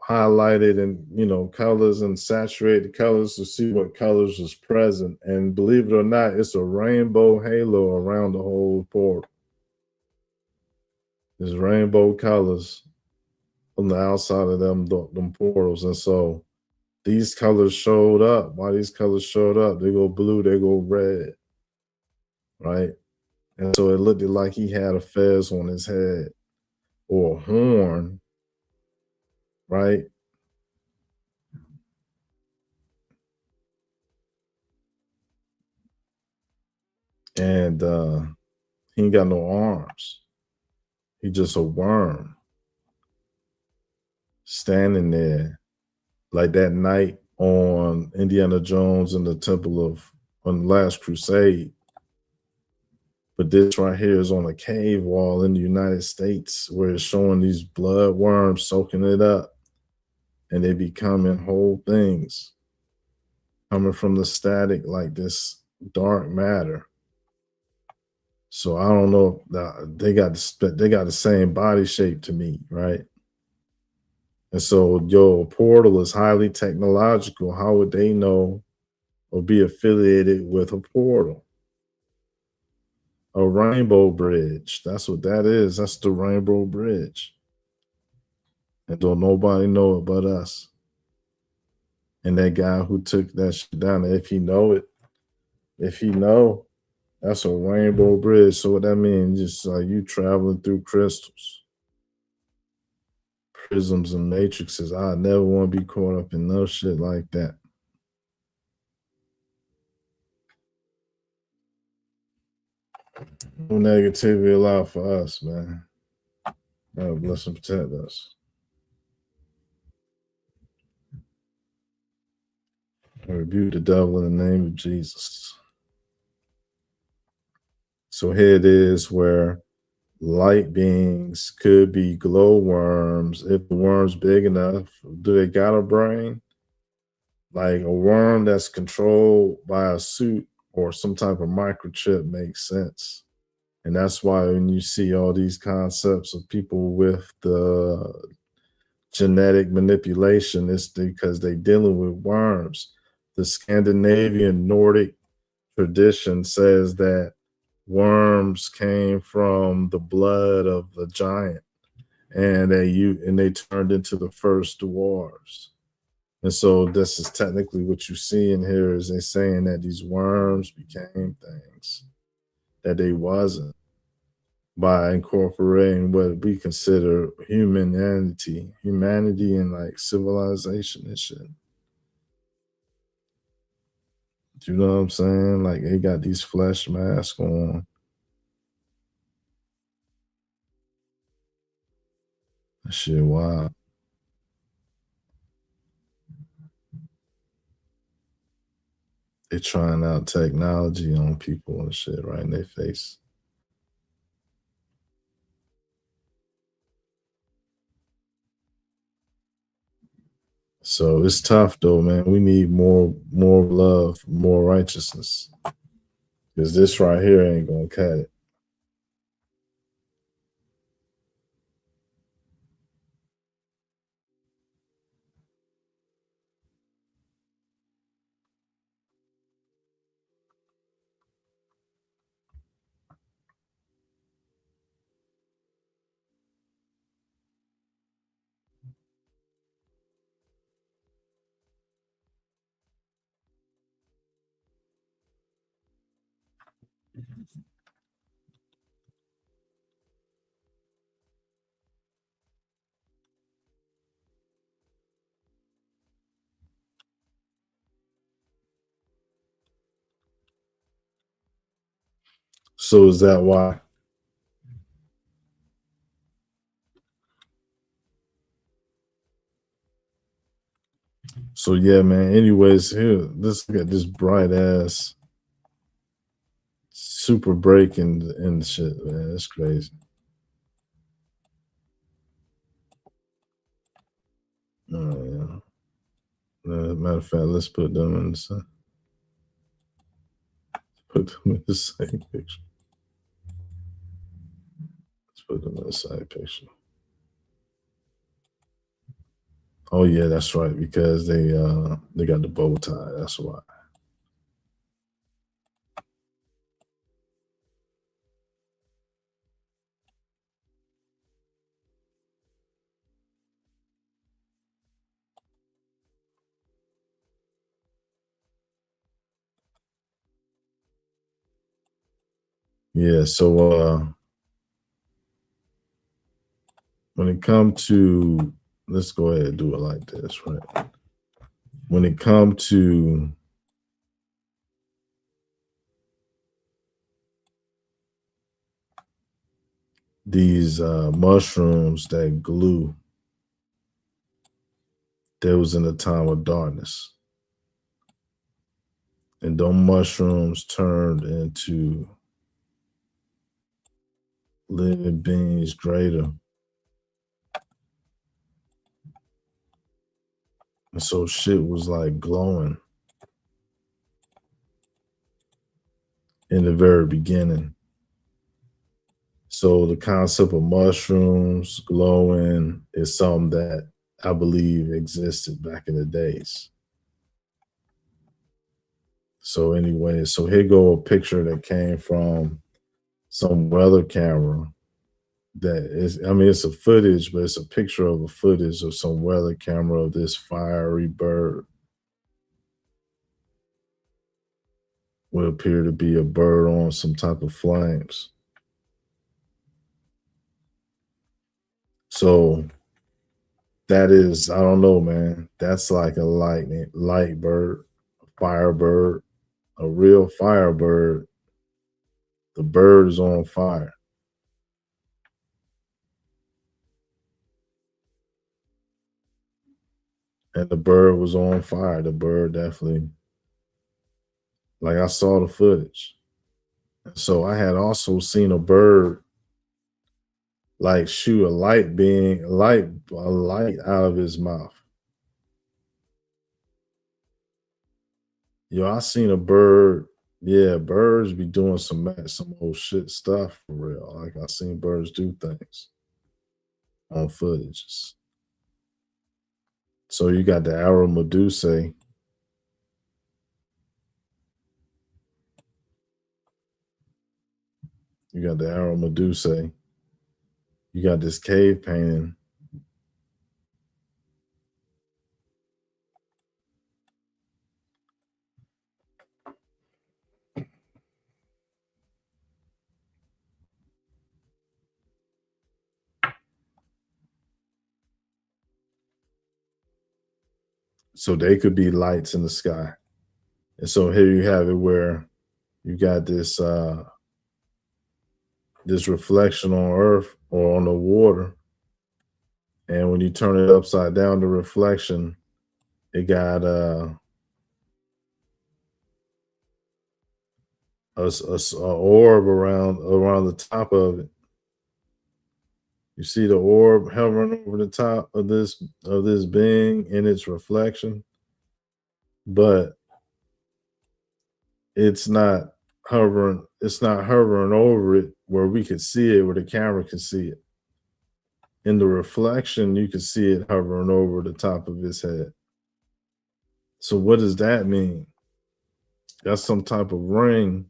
highlighted and colors and saturated colors to see what colors was present. And believe it or not, it's a rainbow halo around the whole portal. There's rainbow colors on the outside of them portals. And so these colors showed up. Why these colors showed up? They go blue, they go red, right? And so it looked like he had a fez on his head or a horn, right? And he ain't got no arms. He just a worm standing there like that night on Indiana Jones and the Temple of on the Last Crusade. But this right here is on a cave wall in the United States where it's showing these blood worms soaking it up and they becoming whole things coming from the static like this dark matter. So I don't know. They got the same body shape to me, right? And so your portal is highly technological. How would they know or be affiliated with a portal? A rainbow bridge. That's what that is. That's the rainbow bridge. And don't nobody know it but us. And that guy who took that shit down, if he know it, if he know, that's a rainbow bridge. So what that means, just like you traveling through crystals, prisms, and matrices. I never want to be caught up in no shit like that. No negativity allowed for us, man. God bless and protect us. I rebuke the devil in the name of Jesus. So here it is where light beings could be glowworms. If the worm's big enough, do they got a brain? Like a worm that's controlled by a suit or some type of microchip makes sense. And that's why when you see all these concepts of people with the genetic manipulation, it's because they're dealing with worms. The Scandinavian Nordic tradition says that worms came from the blood of the giant and they turned into the first dwarves. And so this is technically what you see in here is they saying that these worms became things that they wasn't by incorporating what we consider humanity and like civilization and shit. Do you know what I'm saying? Like they got these flesh masks on. That shit wild. They trying out technology on people and shit right in their face. So it's tough though, man. We need more love, more righteousness. Because this right here ain't gonna cut it. So is that why? So yeah, man. Anyways, here, let's get this bright ass super break and shit, man. That's crazy. Oh, yeah. Matter of fact, let's put them in the same, put them in the same picture. Let's put them in the same picture. Oh yeah, that's right, because they got the bow tie. That's why. Yeah, so when it comes to, let's go ahead and do it like this, right? When it comes to these mushrooms that glue, there was in a time of darkness. And those mushrooms turned into living beings greater. And so shit was like glowing in the very beginning. So the concept of mushrooms glowing is something that I believe existed back in the days. So anyway, so here go a picture that came from some weather camera that is, I mean, it's a footage, but it's a picture of a footage of some weather camera of this fiery bird. Would appear to be a bird on some type of flames. So that is, I don't know, man. That's like a light bird, a firebird, a real firebird. The bird is on fire. And the bird was on fire. The bird definitely, like I saw the footage. So I had also seen a bird like shoot a light out of his mouth. Yo, I seen a bird. Yeah, birds be doing some old shit stuff for real. Like I seen birds do things on footages. So you got the arrow medusae. You got the arrow medusae. You got this cave painting. So they could be lights in the sky. And so here you have it where you got this reflection on earth or on the water. And when you turn it upside down, the reflection, it got a orb around the top of it. You see the orb hovering over the top of this being in its reflection, but it's not hovering. It's not hovering over it where we could see it, where the camera could see it. In the reflection, you could see it hovering over the top of his head. So what does that mean? That's some type of ring.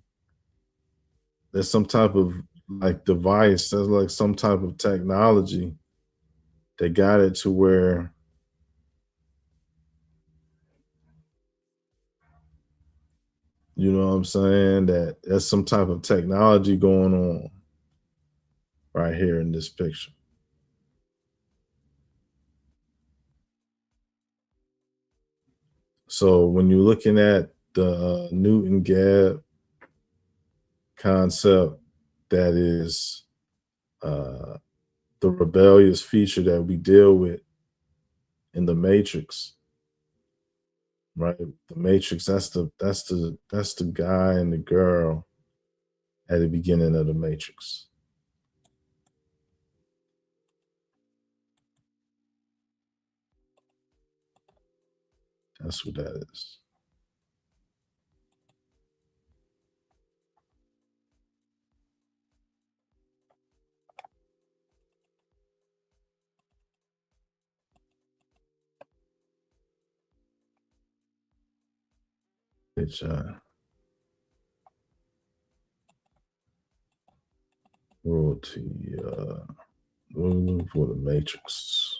There's some type of like device. That's like some type of technology that got it to where You know what I'm saying? That there's some type of technology going on right here in this picture. So when you're looking at the Newton gap concept, that is uh, the rebellious feature that we deal with in the matrix, right? The matrix, that's the guy and the girl at the beginning of the matrix. That's what that is. It's royalty for the matrix.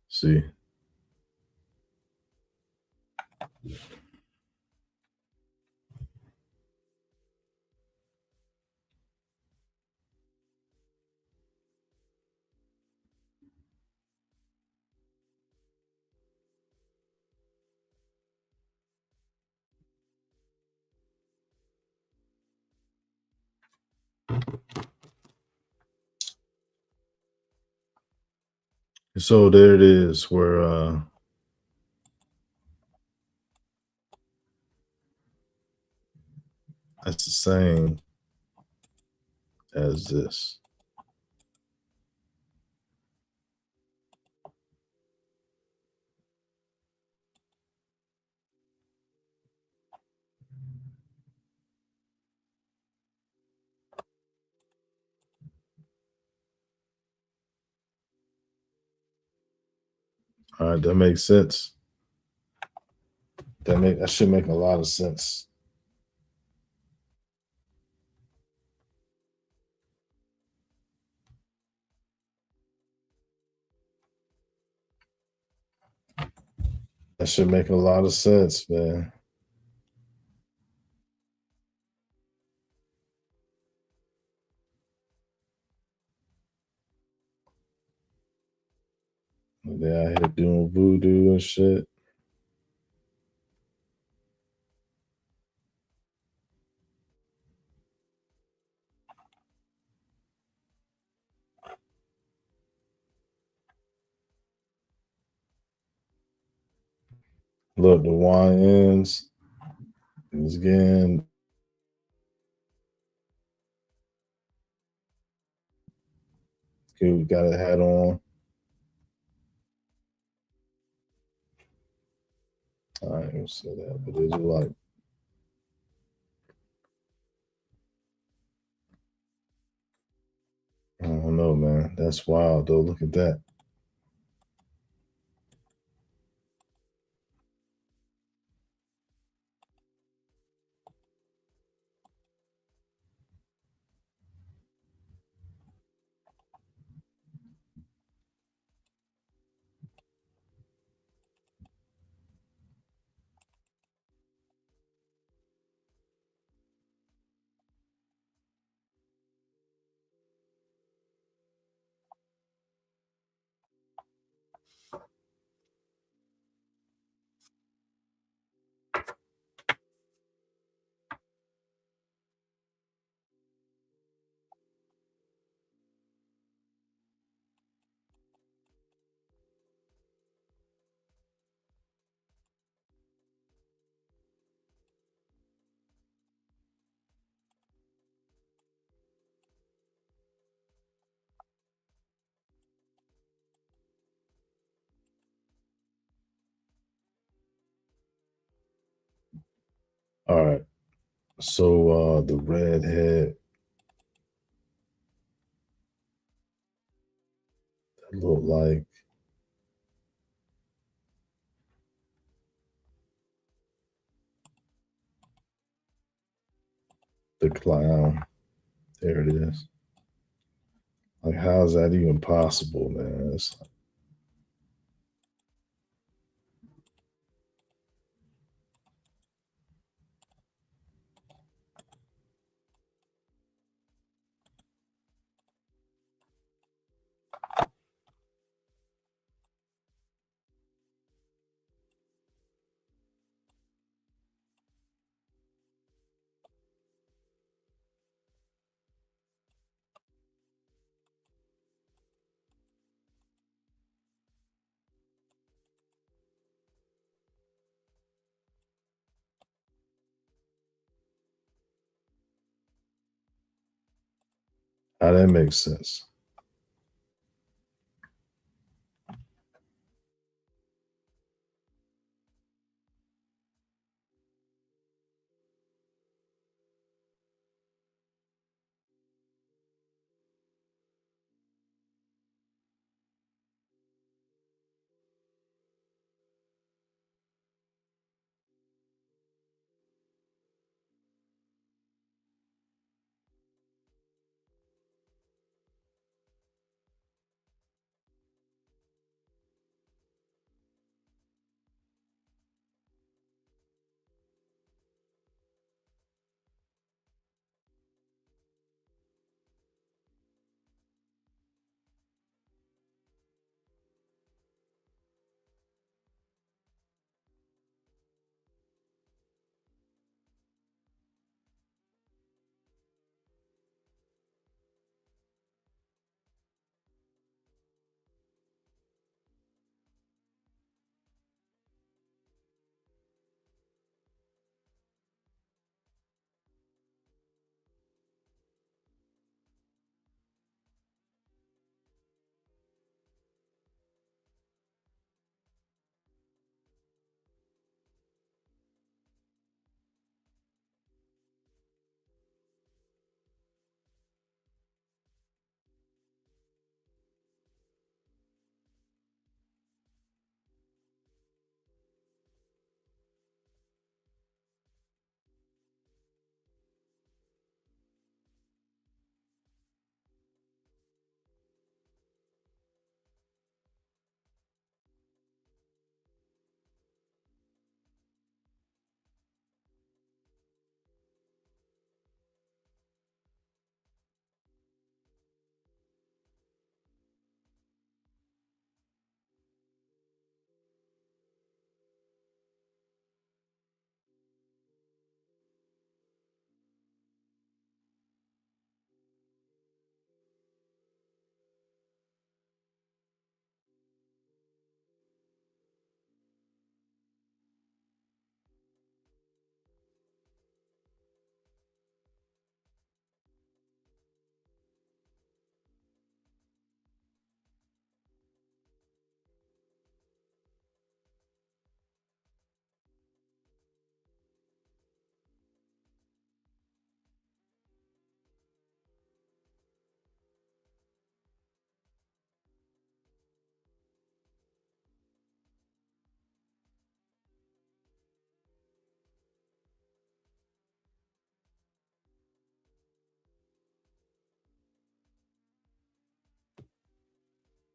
See, so there it is, where that's the same as this. All right, that makes sense. That should make a lot of sense. That should make a lot of sense, man. They out here doing voodoo and shit. Look, the YNs is again. Dude got a hat on. I ain't gonna say that, but it's like, I don't know, man. That's wild though. Look at that. All right. So the redhead, look like the clown. There it is. Like, how is that even possible, man? How that makes sense.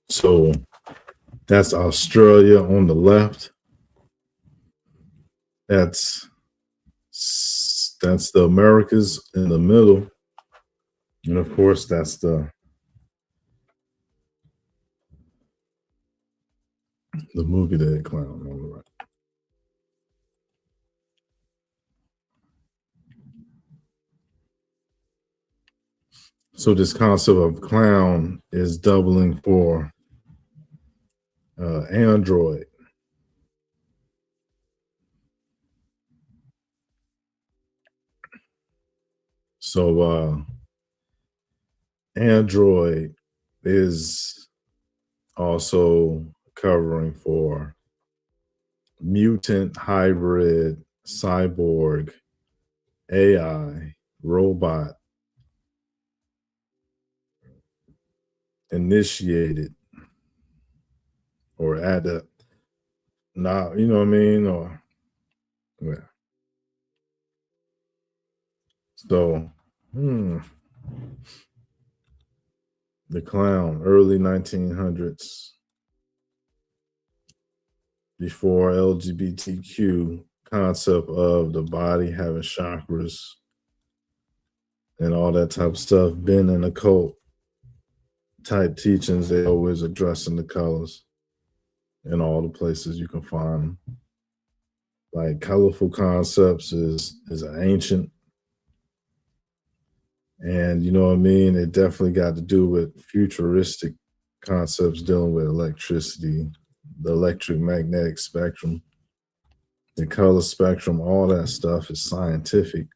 So that's Australia on the left. That's the Americas in the middle, and of course that's the movie Dead Clown on the right. So this concept of clown is doubling for android. So android is also covering for mutant, hybrid, cyborg, AI, robot, initiated, add the now, you know what I mean? Or yeah. So hmm, the clown, early 1900s, before LGBTQ concept of the body having chakras and all that type of stuff, been in occult type teachings, they always addressing the colors in all the places you can find them. Like colorful concepts is ancient, and you know what I mean. It definitely got to do with futuristic concepts dealing with electricity, the electric magnetic spectrum, the color spectrum, all that stuff is scientific.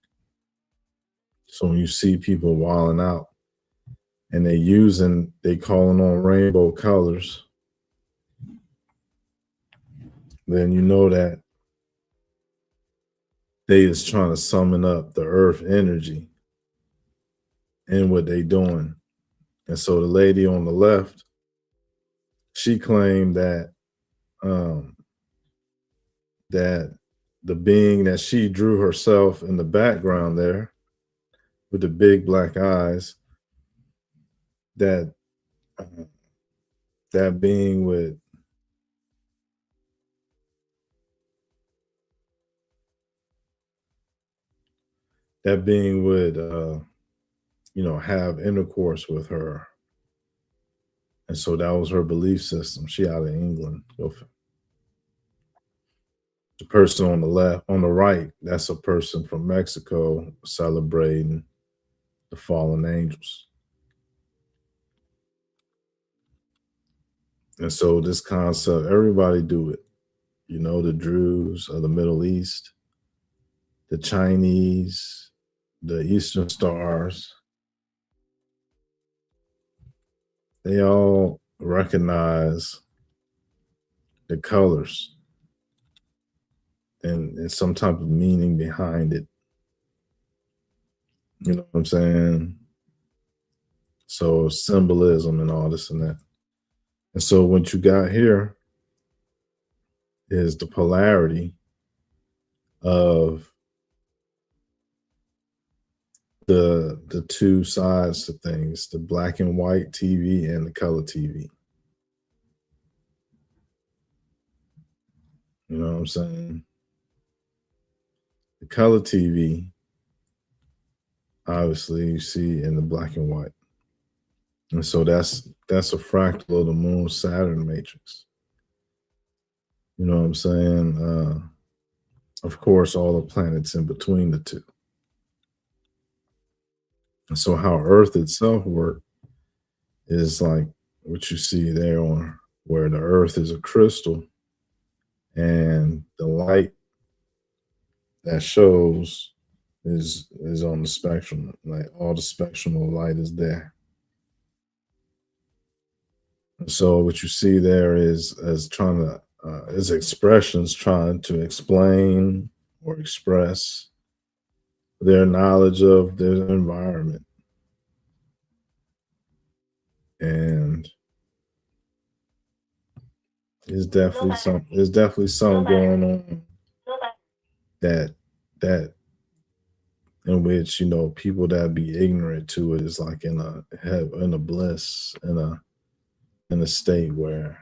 So when you see people wilding out and they calling on rainbow colors, then you know that they is trying to summon up the earth energy in what they doing. And so the lady on the left, she claimed um that the being that she drew herself in the background there with the big black eyes, that uh, that being would that being would have intercourse with her. And so that was her belief system. She out of England. The person on the left, on the right, that's a person from Mexico celebrating the fallen angels. And so this concept, everybody do it. You know, the Druze of the Middle East, the Chinese, the Eastern Stars, they all recognize the colors and some type of meaning behind it. You know what I'm saying? So symbolism and all this and that. And so what you got here is the polarity of the two sides to things, the black and white TV and the color TV. You know what I'm saying? The color TV, obviously, you see in the black and white. And so that's a fractal of the moon Saturn matrix. You know what I'm saying? Of course, all the planets in between the two. And so how Earth itself works is like what you see there on where the Earth is a crystal and the light that shows is on the spectrum. Like all the spectrum of light is there. So what you see there is trying to is expressions trying to explain or express their knowledge of their environment, and there's definitely something going on that that in which people that be ignorant to it is like in a bliss in a state where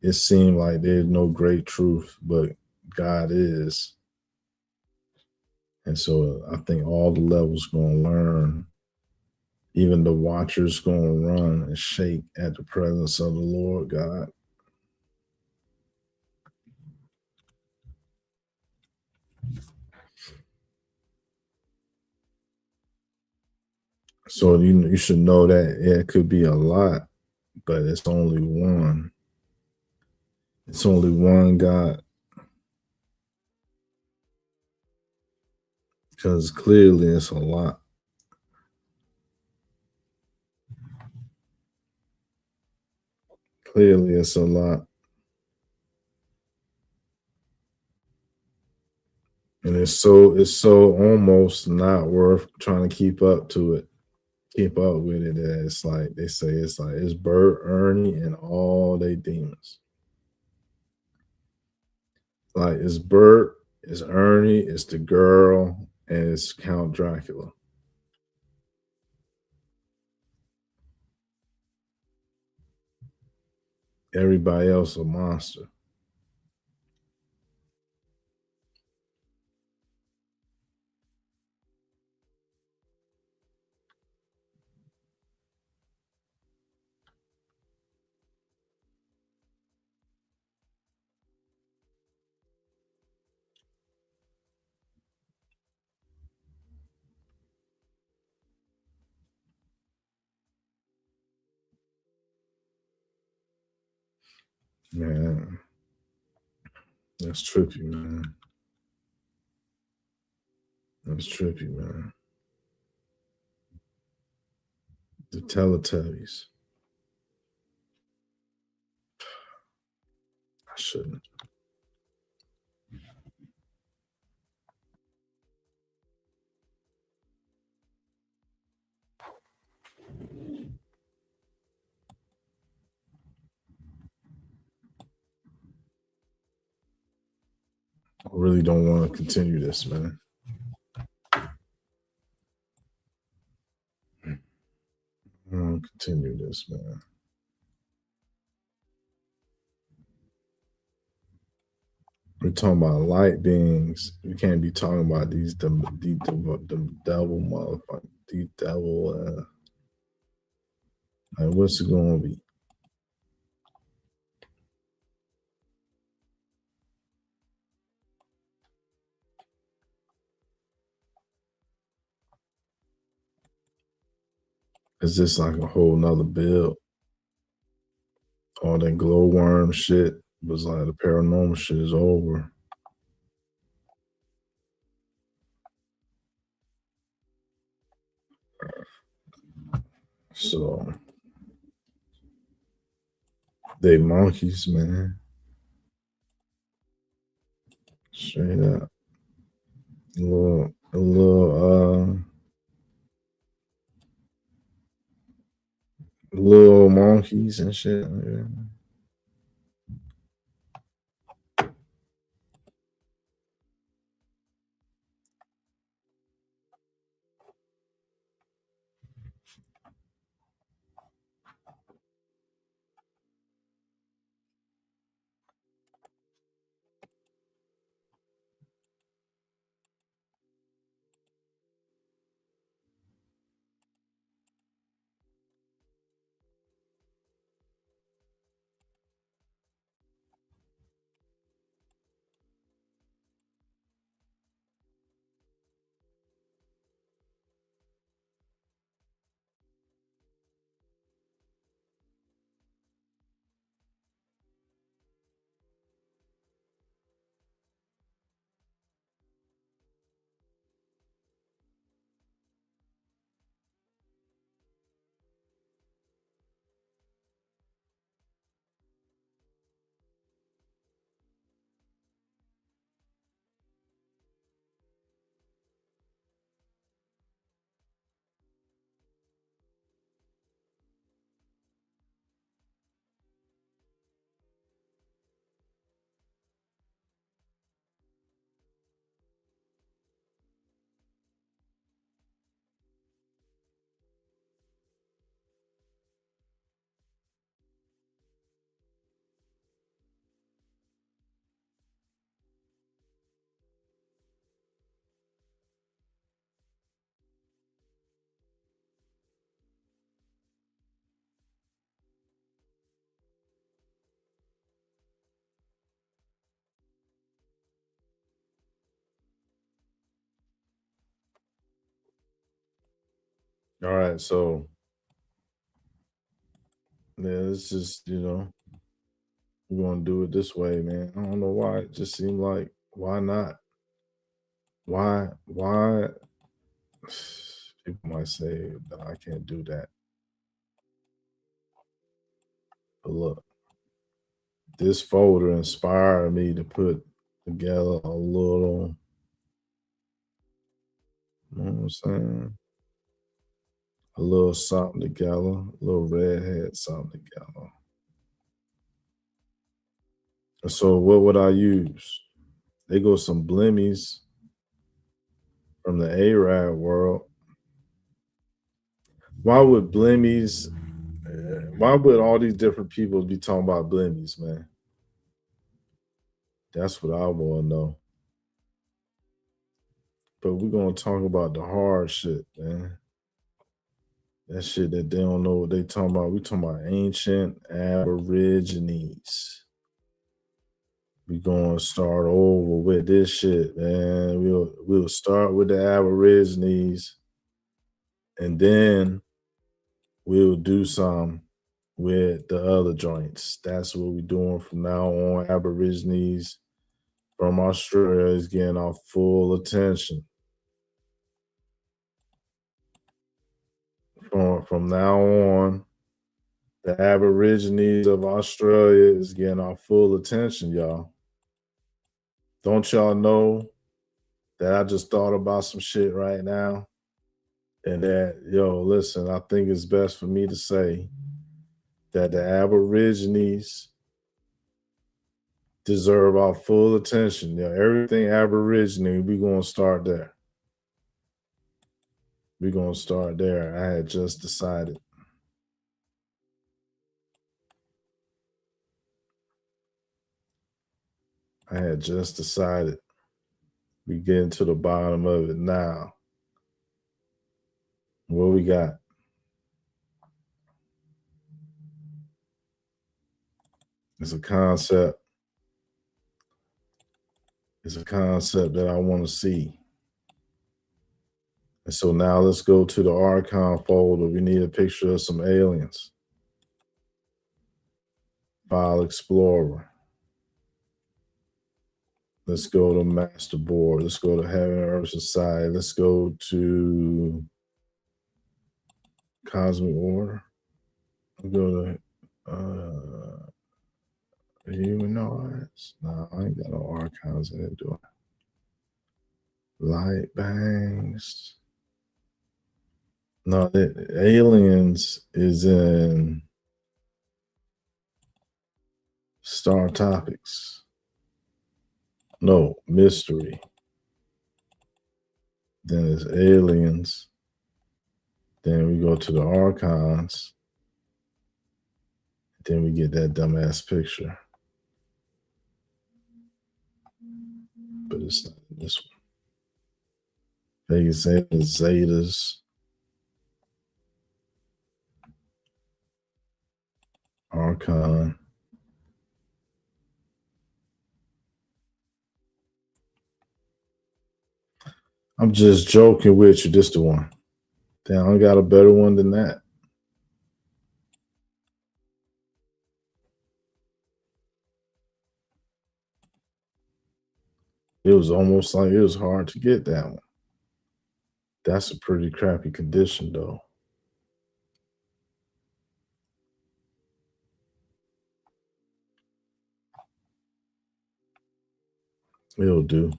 it seemed like there's no great truth, but God is. And so I think all the levels gonna learn, even the watchers gonna run and shake at the presence of the Lord God. So you should know that it could be a lot, but it's only one. It's only one God, because clearly it's a lot. Clearly it's a lot. And it's so almost not worth trying to keep up with it. That it's like they say it's like it's Bert, Ernie, and all they demons. Like it's Bert, it's Ernie, it's the girl, and it's Count Dracula. Everybody else a monster. Man, that's trippy, man. That's trippy, man. The Teletubbies. I shouldn't. I really don't want to continue this, man. I don't want to continue this, man. We're talking about light beings. We can't be talking about these the devil motherfucker, the devil. Like, what's it gonna be? Is this like a whole nother build? All that glowworm shit was like the paranormal shit is over. So they monkeys, man. Straight up. Little monkeys and shit. Yeah. All right, so yeah, it's just we're gonna do it this way, man. I don't know why. It just seemed like why not? Why people might say that I can't do that. But look, this folder inspired me to put together you know what I'm saying? A little something together, a little redhead something together. So what would I use? They go some blimmies from the Arab world. Why would blimmies? Why would all these different people be talking about blimmies, man? That's what I want to know. But we're gonna talk about the hard shit, man. That shit that they don't know what they talking about. We talking about ancient Aborigines. We gonna start over with this shit, man. We'll start with the Aborigines, and then we'll do some with the other joints. That's what we're doing from now on. Aborigines from Australia is getting our full attention. From now on, the Aborigines of Australia is getting our full attention, y'all. Don't y'all know that I just thought about some shit right now? And that, yo, listen, I think it's best for me to say that the Aborigines deserve our full attention. You know, everything Aborigine, we're gonna start there. We're gonna start there. I had just decided. We getting to the bottom of it now. What we got? It's a concept. It's a concept that I want to see. And so now let's go to the Archon folder. We need a picture of some aliens. File Explorer. Let's go to Master Board. Let's go to Heaven and Earth Society. Let's go to Cosmic Order. We'll go to Humanoids. No, I ain't got no archives in it, do I? Light Bangs. No, the aliens is in Star Topics. No, Mystery. Then it's aliens. Then we go to the Archons. Then we get that dumbass picture. But it's not in this one. They can say the Zetas. Archon. I'm just joking with you. This the one. Damn, I got a better one than that. It was almost like it was hard to get that one. That's a pretty crappy condition, though. It'll do.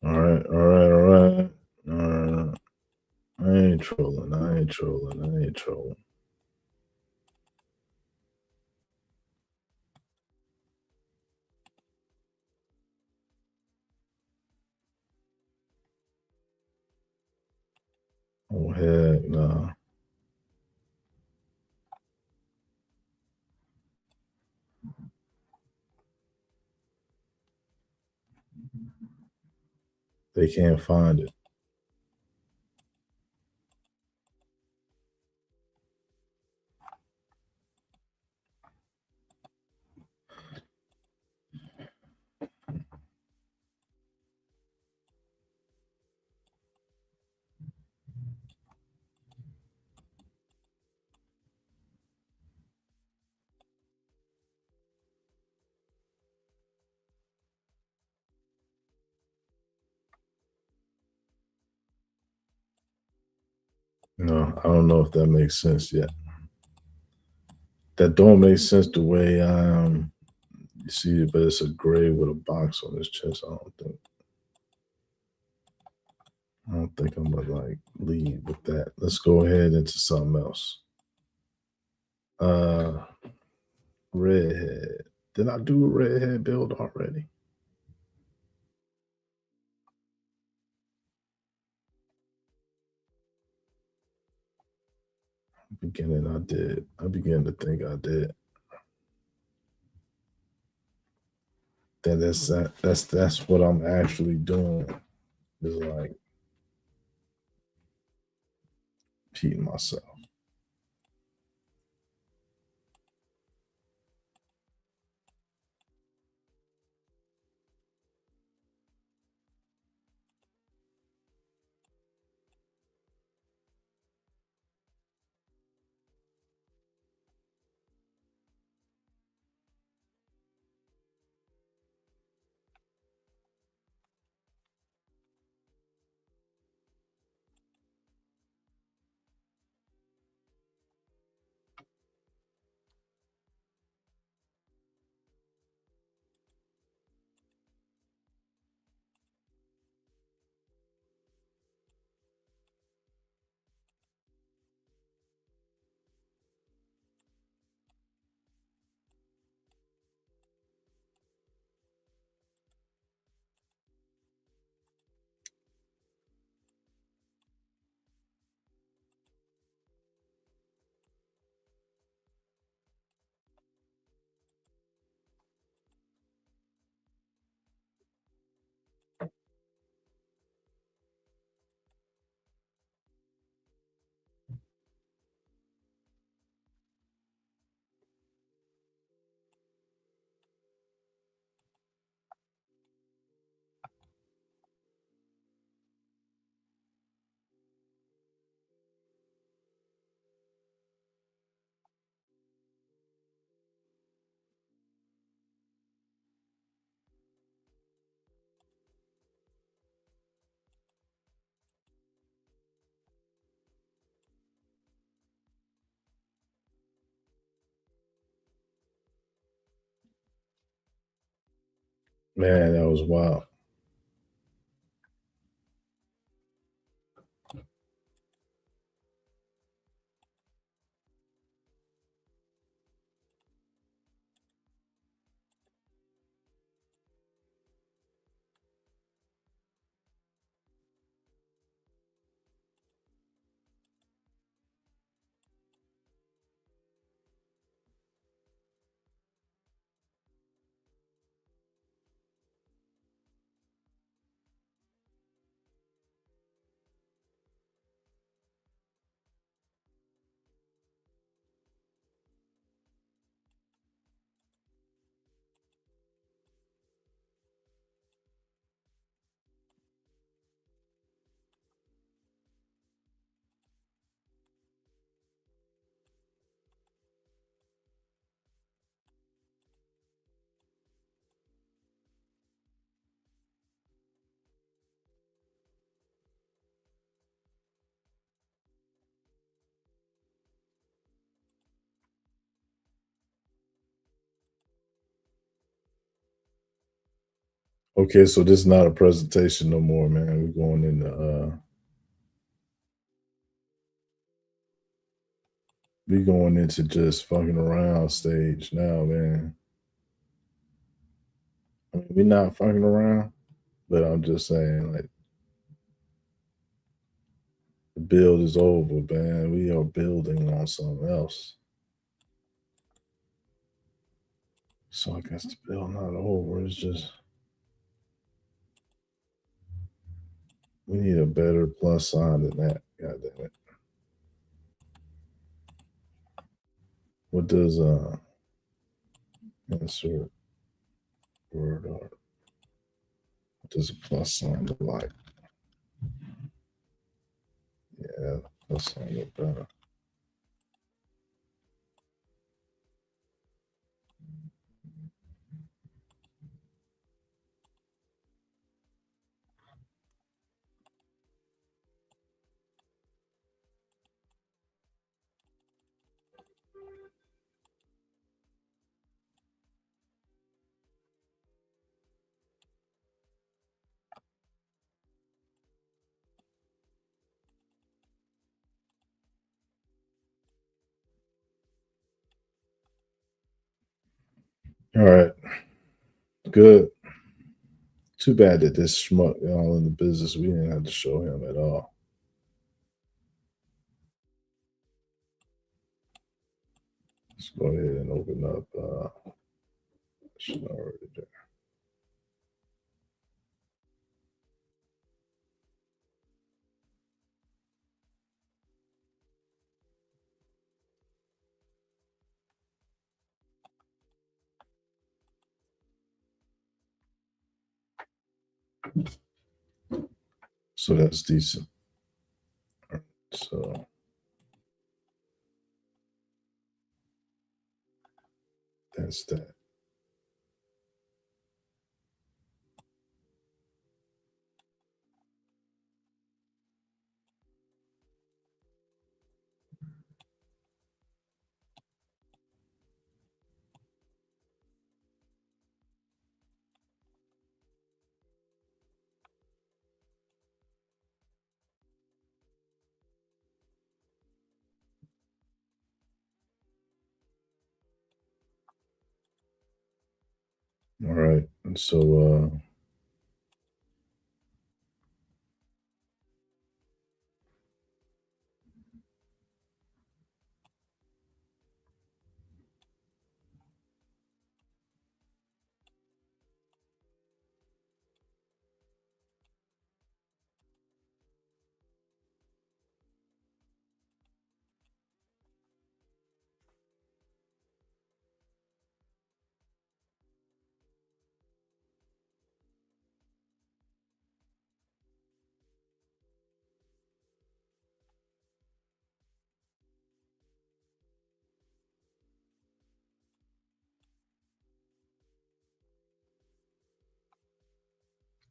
All right, all right, all right. I ain't trolling. Oh, heck no. They can't find it. No, I don't know if that makes sense yet. That don't make sense the way you see it, but it's a gray with a box on his chest. I don't think I'm gonna like lead with that. Let's go ahead into something else. Uh Redhead. Did I do a redhead build already? Beginning I did. I began to think I did. That's what I'm actually doing. Is like repeating myself. Man, that was wild. Okay, so this is not a presentation no more, man. We're going into we going into just fucking around stage now, man. I mean, we're not fucking around, but I'm just saying, like, the build is over, man. We are building on something else. So I guess the build not over. It's just we need a better plus sign than that. God damn it. What does insert word art? What does a plus sign look like? Yeah, plus sign look better. All right. Good. Too bad that this schmuck all in the business. We didn't have to show him at all. Let's go ahead and open up. Should already there. So that's decent. So that's that. All right. And so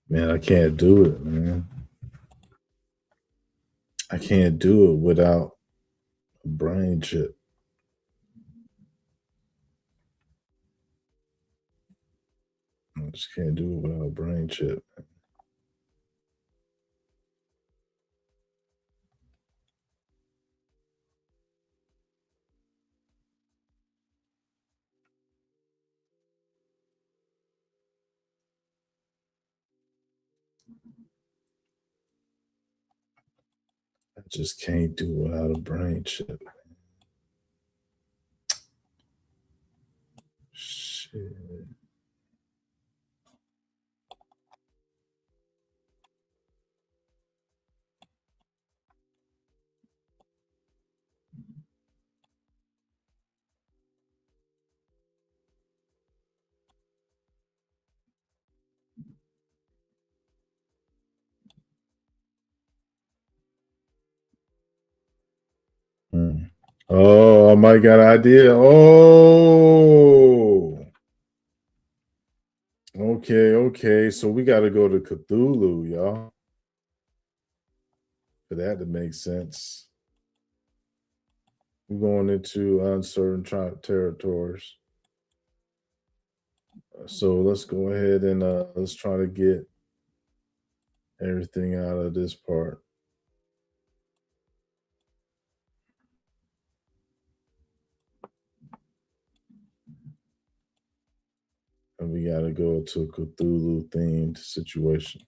man, I can't do it, man. I can't do it without a brain chip. I just can't do it without a brain chip. I just can't do it without a brain chip. Shit. Hmm. Oh, I might got an idea. Oh, okay, okay. So we got to go to Cthulhu, y'all, for that to make sense. We're going into uncertain territories. So let's go ahead and let's try to get everything out of this part. And we got to go to a Cthulhu themed situation.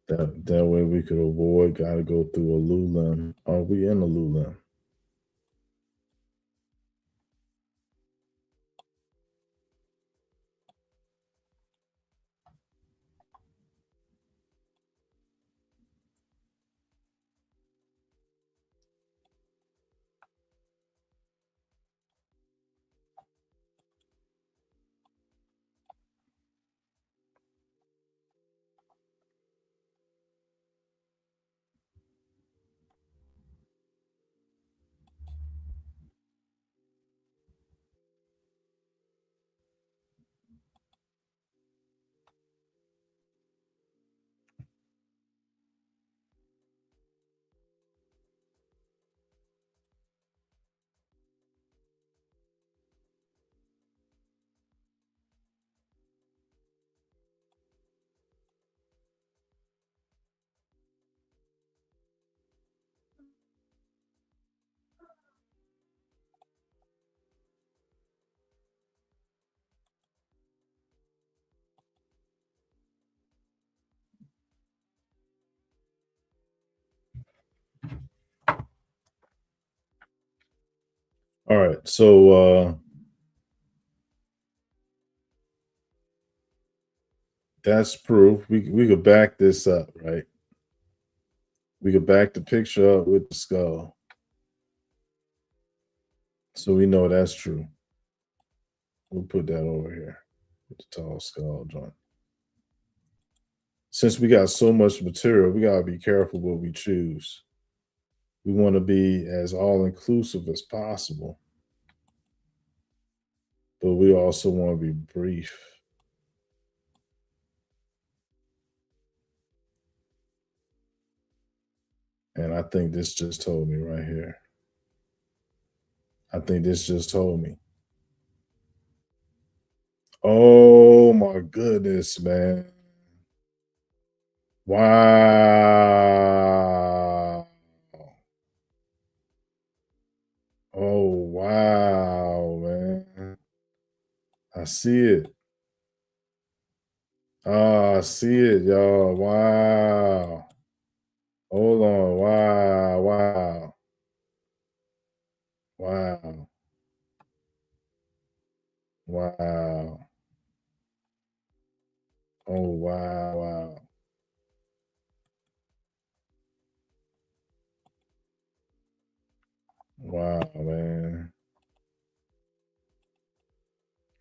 That way we could avoid got to go through a Lulim. Are we in a Lulim? All right. So that's proof. We could back this up, right? We could back the picture up with the skull. So we know that's true. We'll put that over here with the tall skull joint. Since we got so much material, we gotta be careful what we choose. We want to be as all inclusive as possible, but we also want to be brief. And I think this just told me right here. I think this just told me. Oh my goodness, man. Wow. Oh, wow, man. I see it. Ah, I see it, y'all. Wow. Hold on. Wow. Wow. Wow. Wow. Oh, wow. Wow. Wow, man.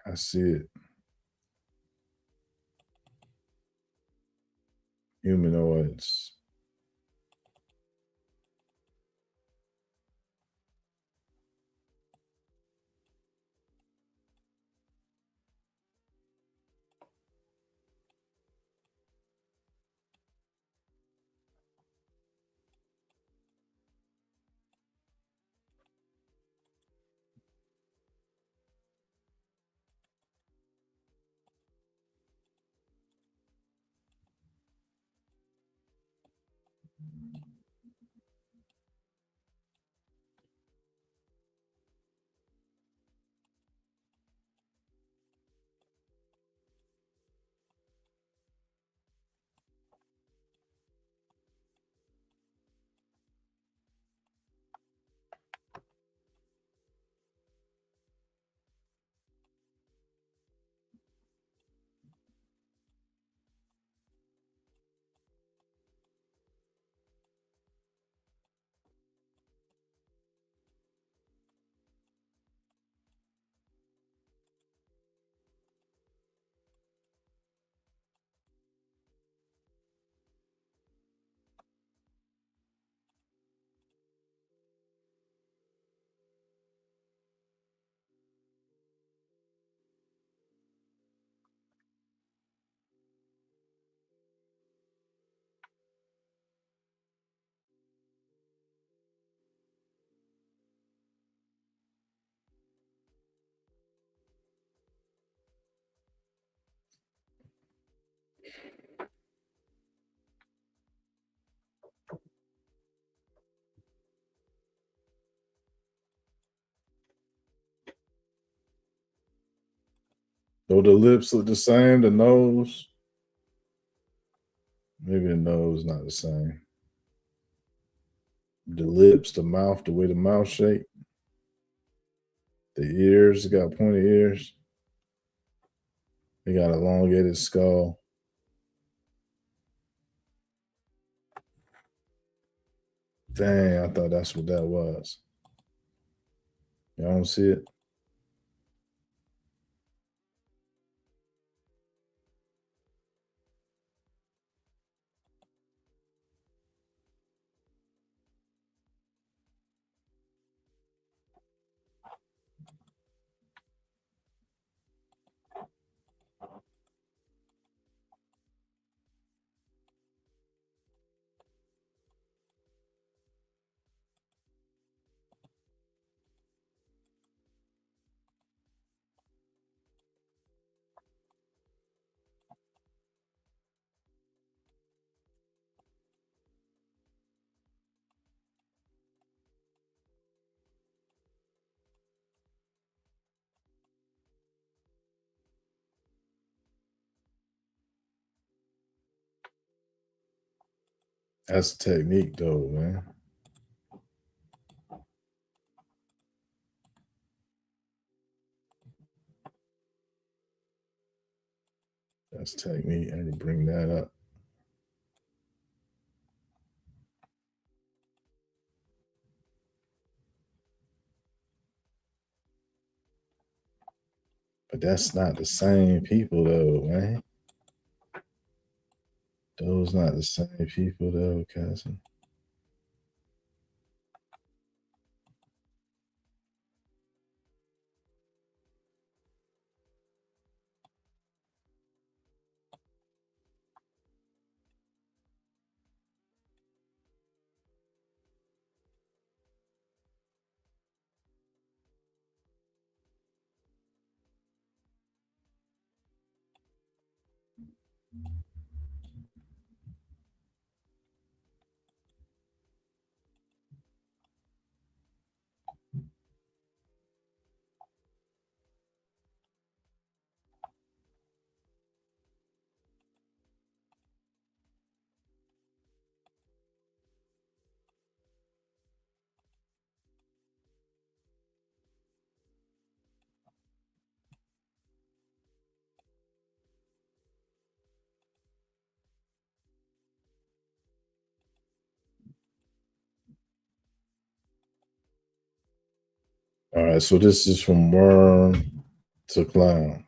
I see it. Humanoids. Though the lips look the same, the nose, maybe the nose not the same. The lips, the mouth, the way the mouth shape, the ears, got pointy ears. They got elongated skull. Dang, I thought that's what that was. Y'all don't see it? That's a technique, though, man. Let's take me and bring that up. But that's not the same people though, man. Those not the same people though, cousin. All right, so this is from worm to clown.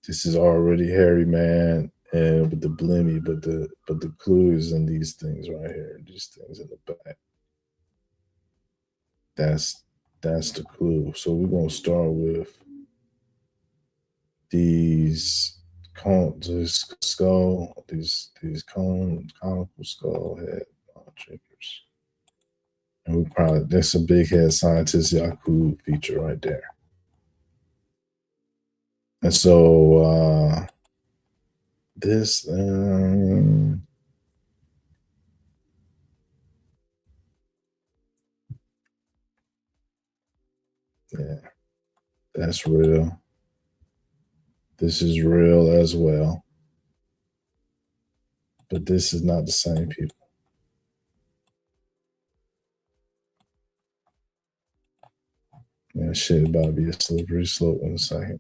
This is already hairy man and with the blimmy, but the clue is in these things right here. These things in the back. That's the clue. So we're gonna start with these this skull, these conical skull head triggers. And we probably that's a big head scientist Yaku feature right there. And so this yeah, that's real. This is real as well. But this is not the same people. Man, shit about to be a slippery slope in a second.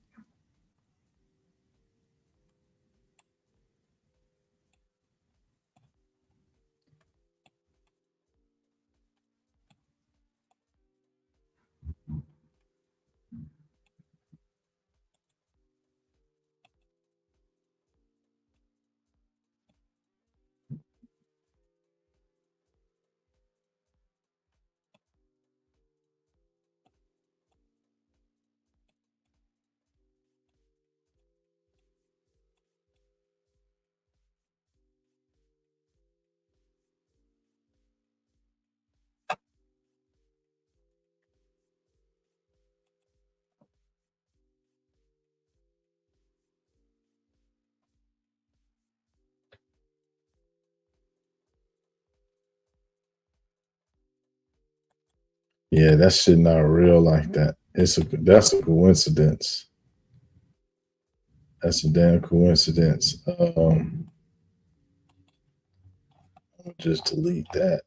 Yeah, that shit not real like that. That's a coincidence. That's a damn coincidence. I'll just delete that.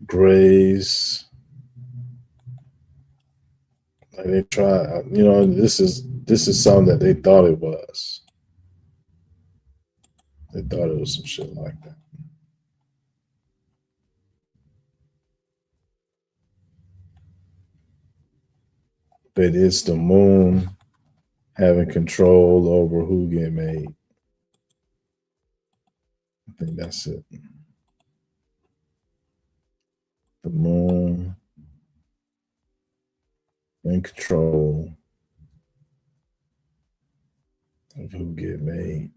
Grays. Like they try, this is something that they thought it was. They thought it was some shit like that. But it's the moon having control over who get made. I think that's it. The moon in control of who get made.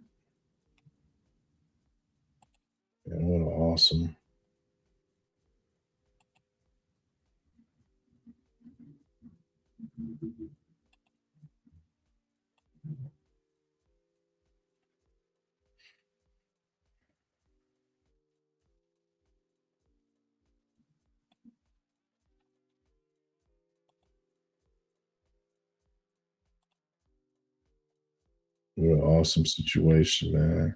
And what an awesome. What an awesome situation, man.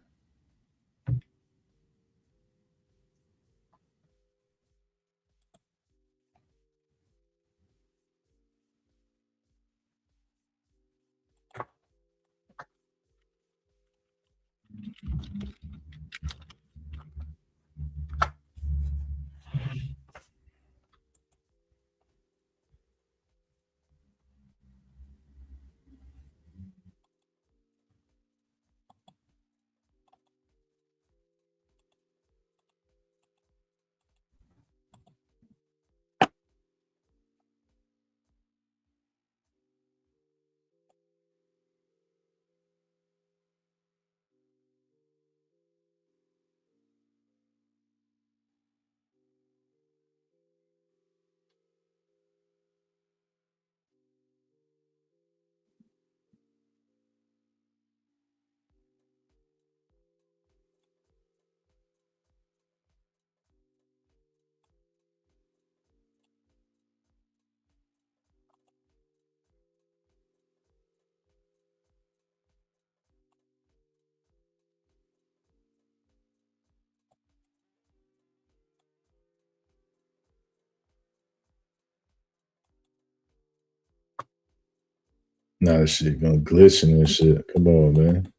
Now this shit gonna glitching and shit. Come on, man.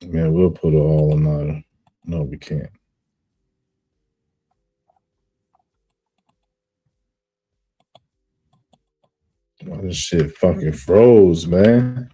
Man, we'll put it all in our. No, we can't. Oh, this shit fucking froze, man.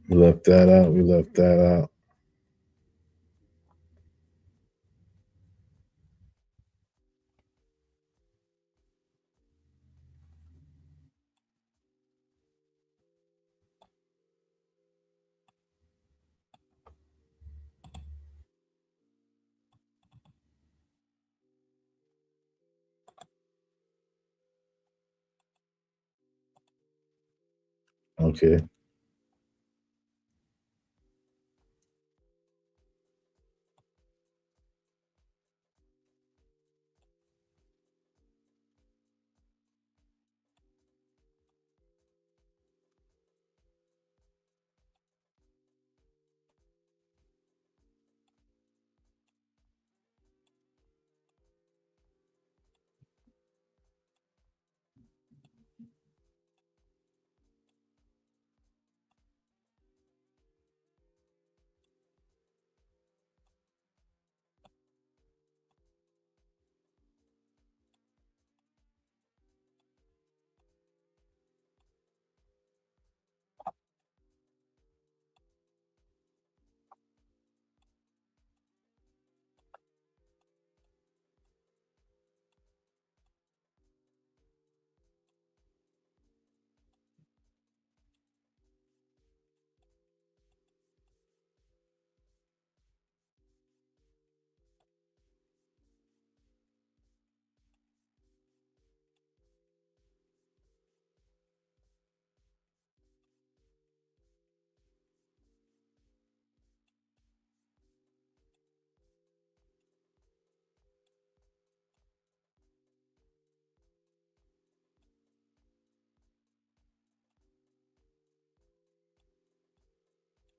We left that out. We left that out. Okay.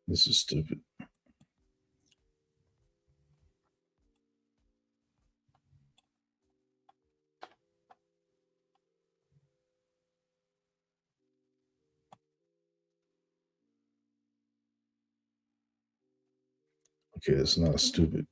This is stupid. Okay, it's not stupid.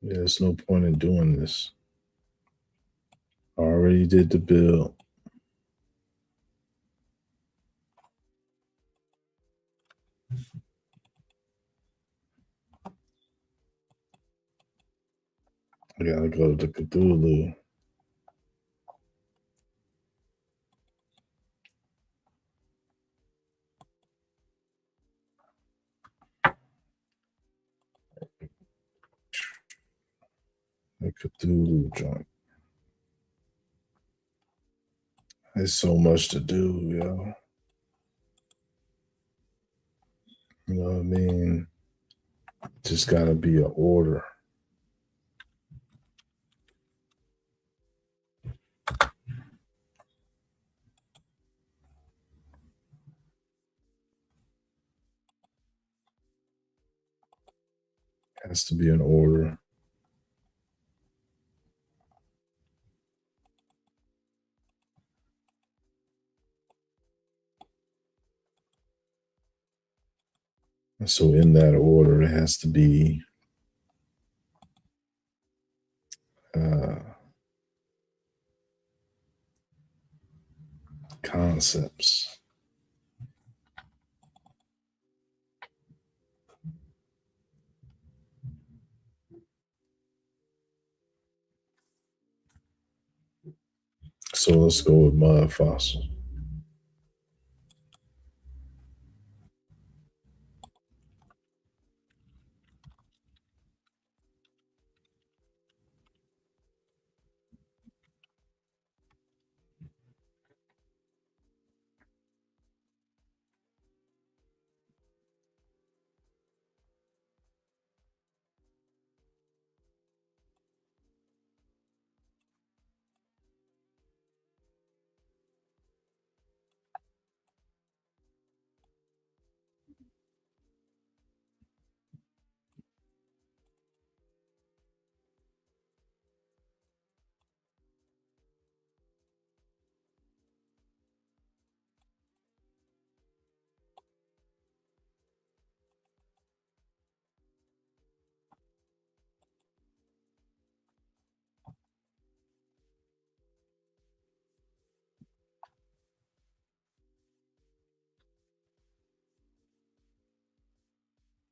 Yeah, there's no point in doing this. I already did the bill. I gotta go to Cthulhu. The Cthulhu joint. There's so much to do, yo. You know what I mean? Just gotta be an order. Has to be an order. So in that order, it has to be concepts. So let's go with mud fossil.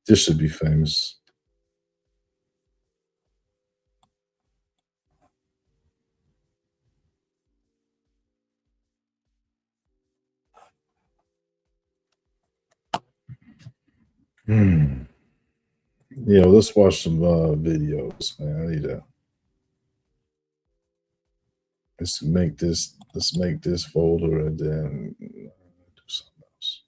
This should be famous. Yeah, let's watch some videos, man. I need to let's make this folder and then do something else.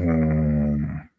Um,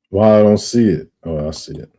why I don't see it? Oh, I see it.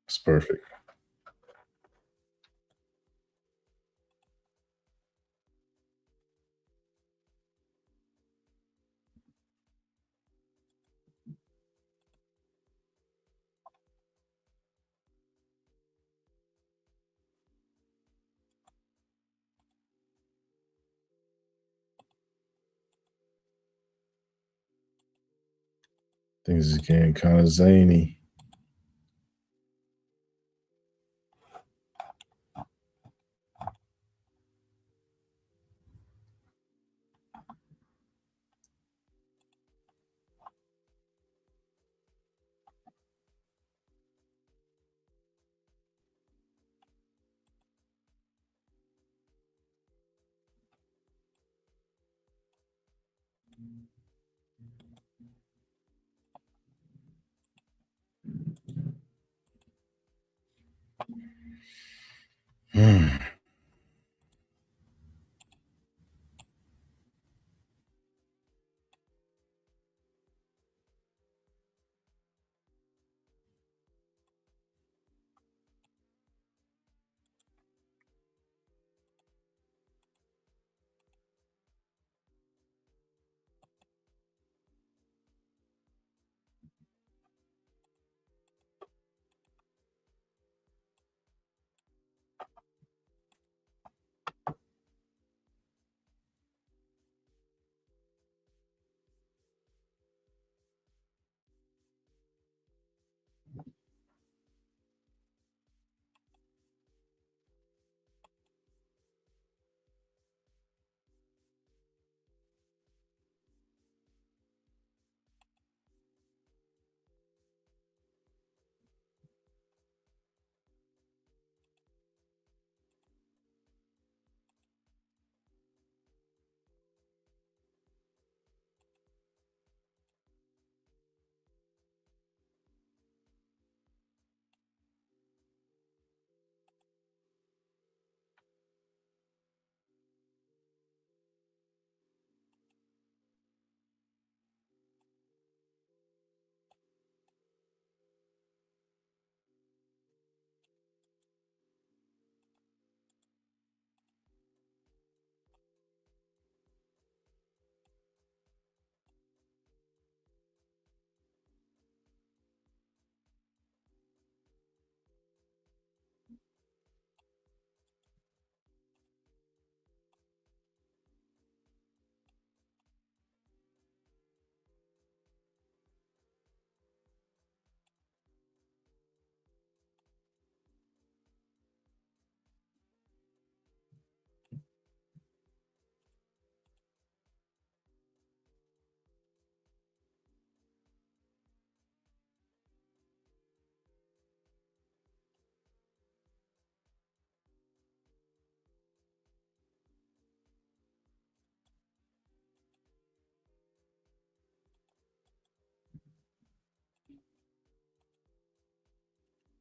It's perfect. Things is getting kind of zany. Hmm.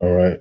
All right.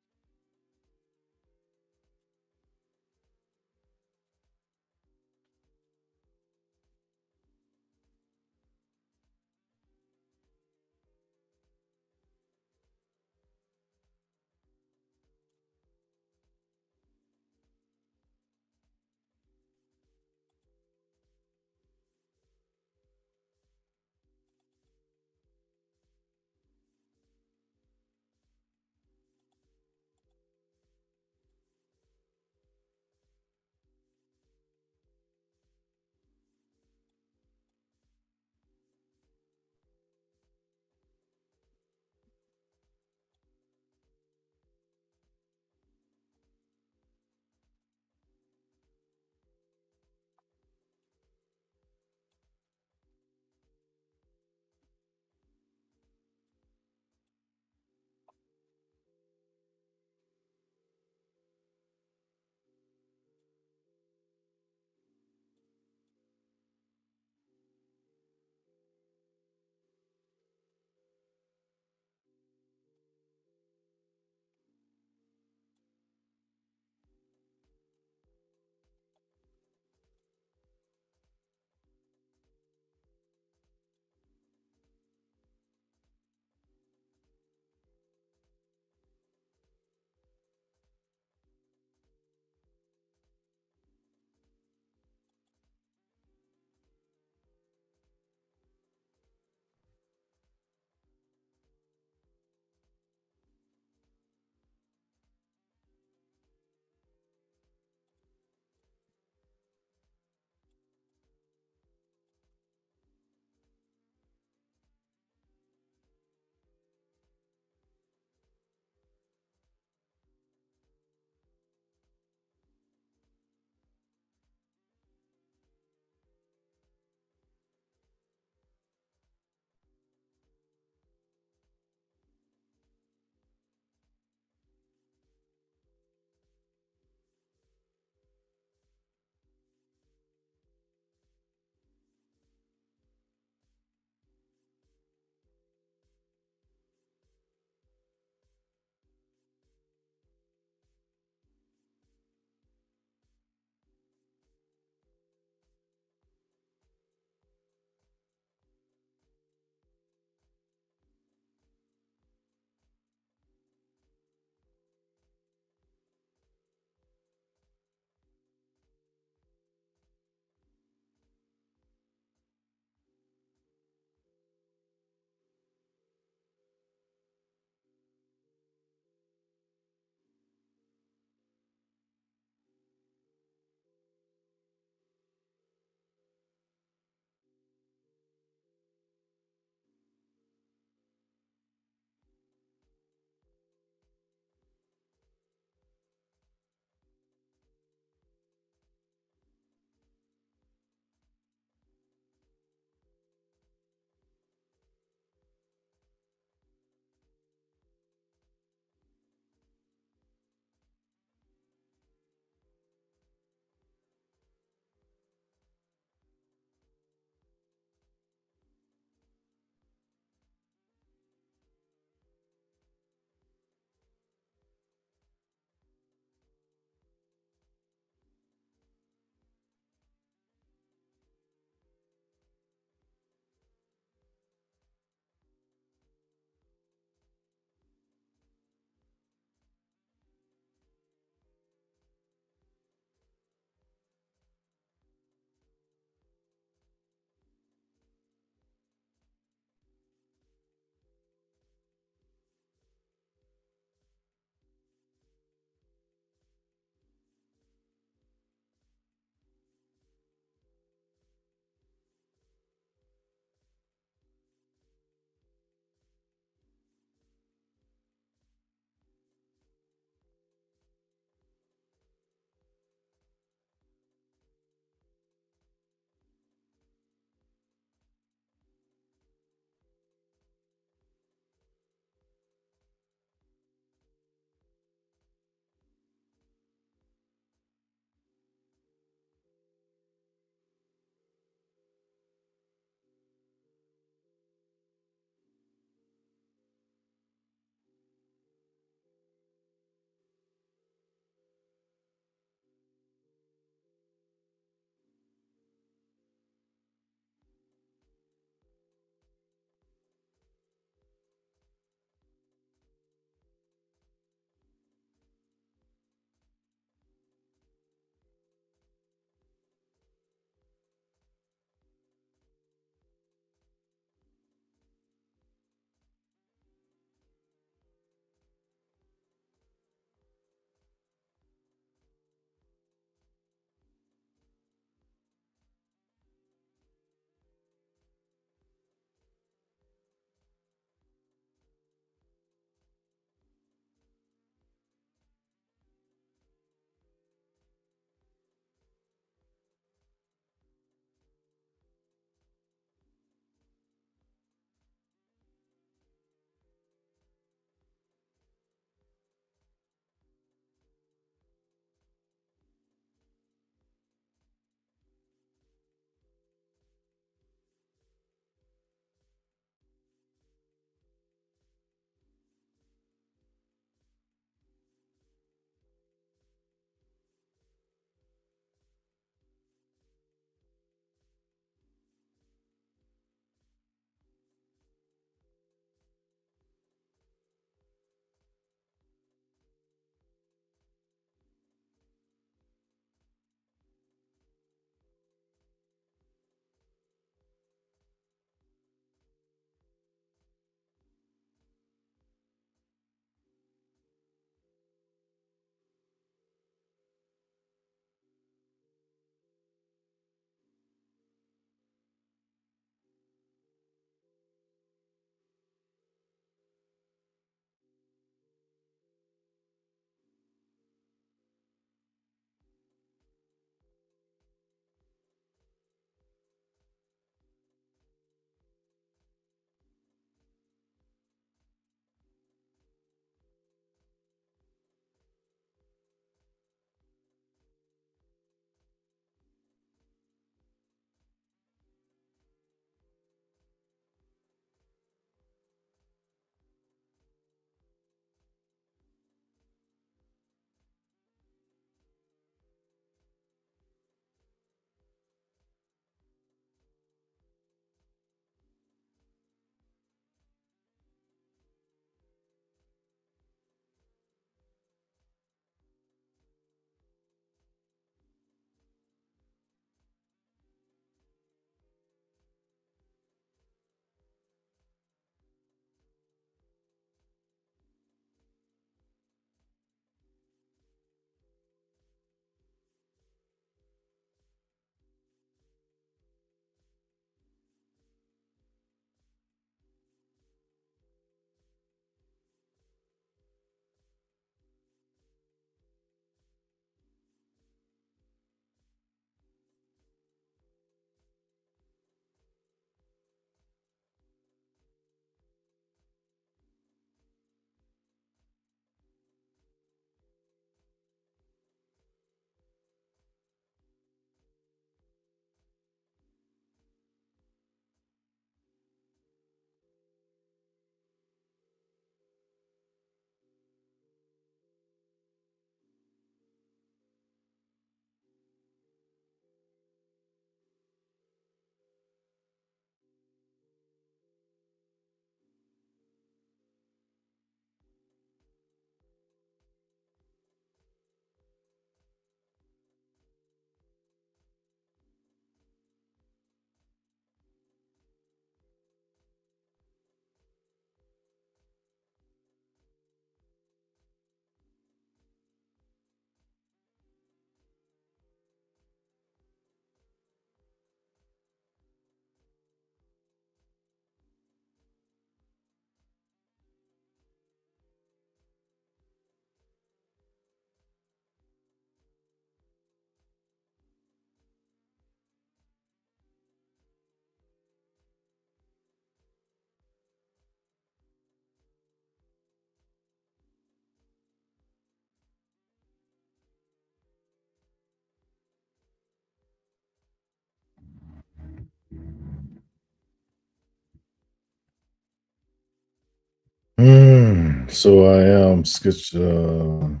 So I am sketch kind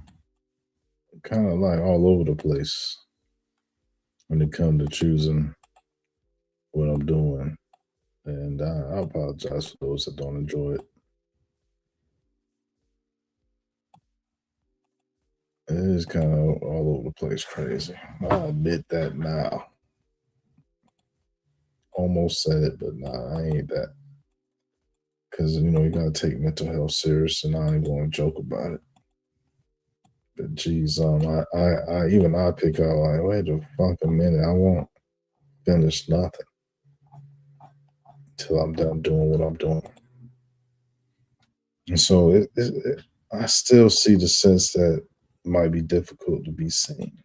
of like all over the place when it comes to choosing what I'm doing. And I apologize for those that don't enjoy it. It is kind of all over the place, crazy. I admit that now. Almost said it, but nah, I ain't that. Because you gotta take mental health serious, and I ain't gonna joke about it. But geez, I pick out like, wait a fucking minute, I won't finish nothing till I'm done doing what I'm doing. And so I still see the sense that might be difficult to be seen.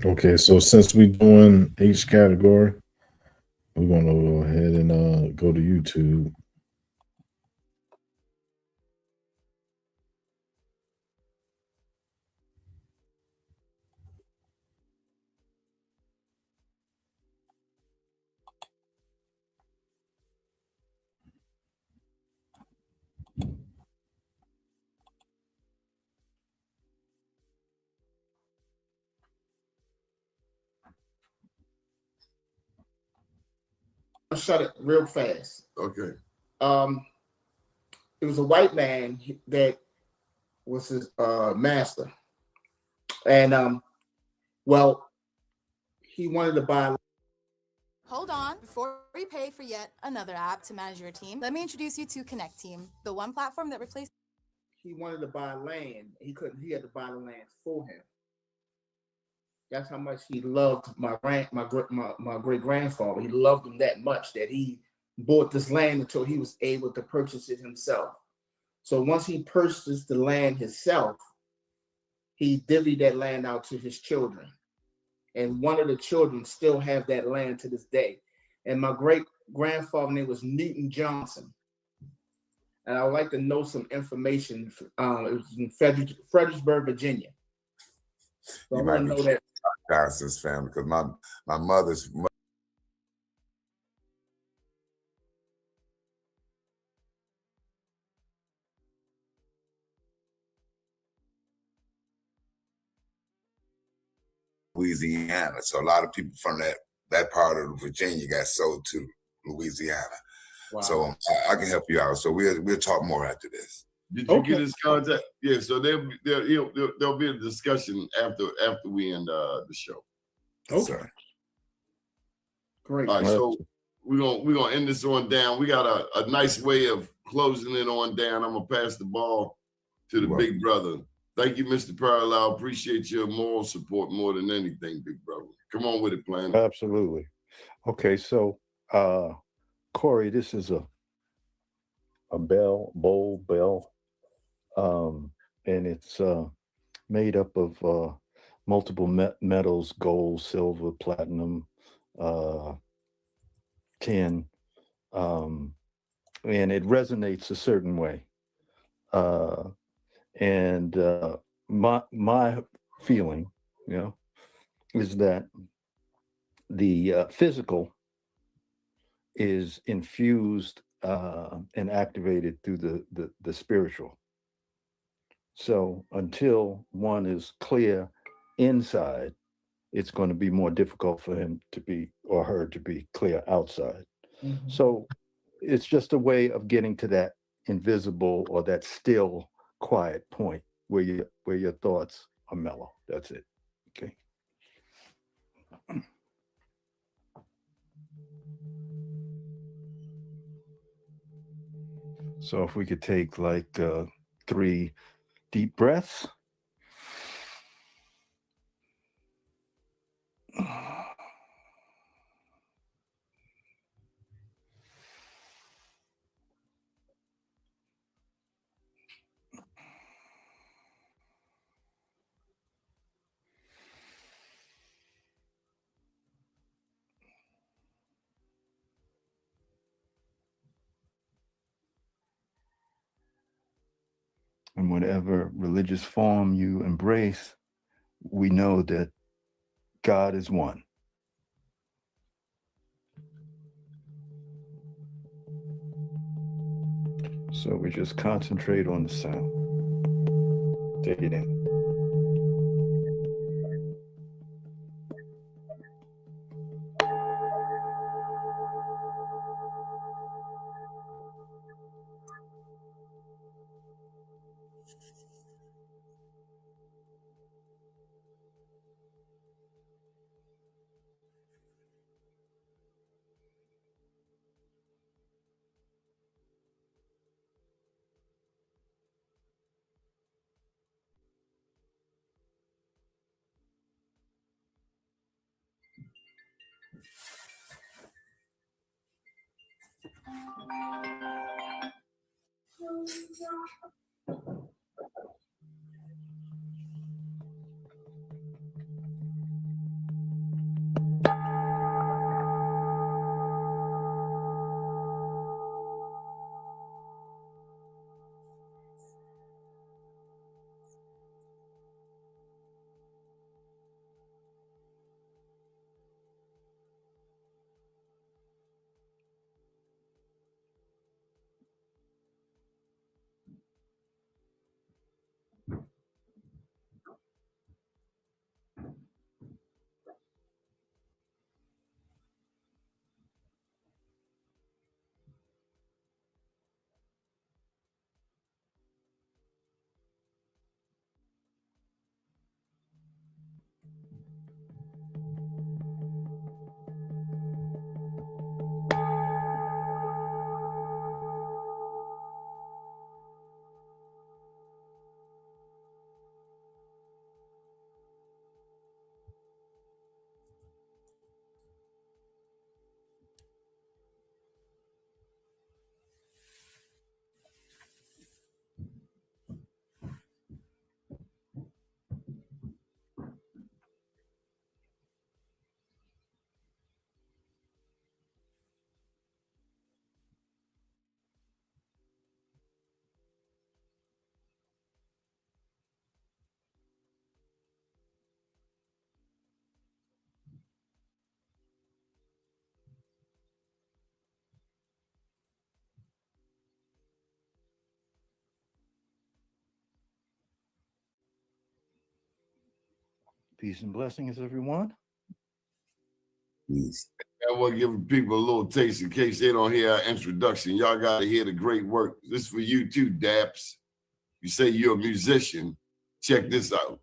Okay, so since we doing each category, we're gonna go ahead and go to YouTube. Shut it real fast. Okay. Um, it was a white man that was his master, and well, he wanted to buy. Hold on. Before we pay for yet another app to manage your team, let me introduce you to Connect Team, the one platform that replaces. He wanted to buy land. He couldn't. He had to buy the land for him. That's how much he loved my great grandfather. He loved him that much that he bought this land until he was able to purchase it himself. So once he purchased the land himself, he divvied that land out to his children. And one of the children still have that land to this day. And my great grandfather name was Newton Johnson. And I would like to know some information. It was in Fredericksburg, Virginia. So I You want might to be know that. Johnson's family because my mother's Louisiana. So a lot of people from that part of Virginia got sold to Louisiana. Wow. So I can help you out. So we'll talk more after this. Did you get his contact? Yeah. So there'll be a discussion after we end the show. Okay. Sorry. Great. All right. So we're gonna end this on down. We got a nice way of closing it on down. I'm gonna pass the ball to the big brother. Thank you, Mr. Parallel. Appreciate your moral support more than anything, big brother. Come on with it, Planet. Absolutely. Okay, so Corey, this is a bowl bell, and it's made up of multiple metals: gold, silver, platinum, tin, and it resonates a certain way. And my feeling, is that the physical is infused and activated through the spiritual. So until one is clear inside, it's going to be more difficult for him to be or her to be clear outside. Mhm. So it's just a way of getting to that invisible or that still quiet point where your thoughts are mellow. That's it. Okay. So if we could take like 3 deep breaths. And whatever religious form you embrace, we know that God is one. So we just concentrate on the sound. Take it in. Peace and blessings, everyone. Please. I want to give people a little taste in case they don't hear our introduction. Y'all got to hear the great work. This is for you too, Daps. You say you're a musician. Check this out.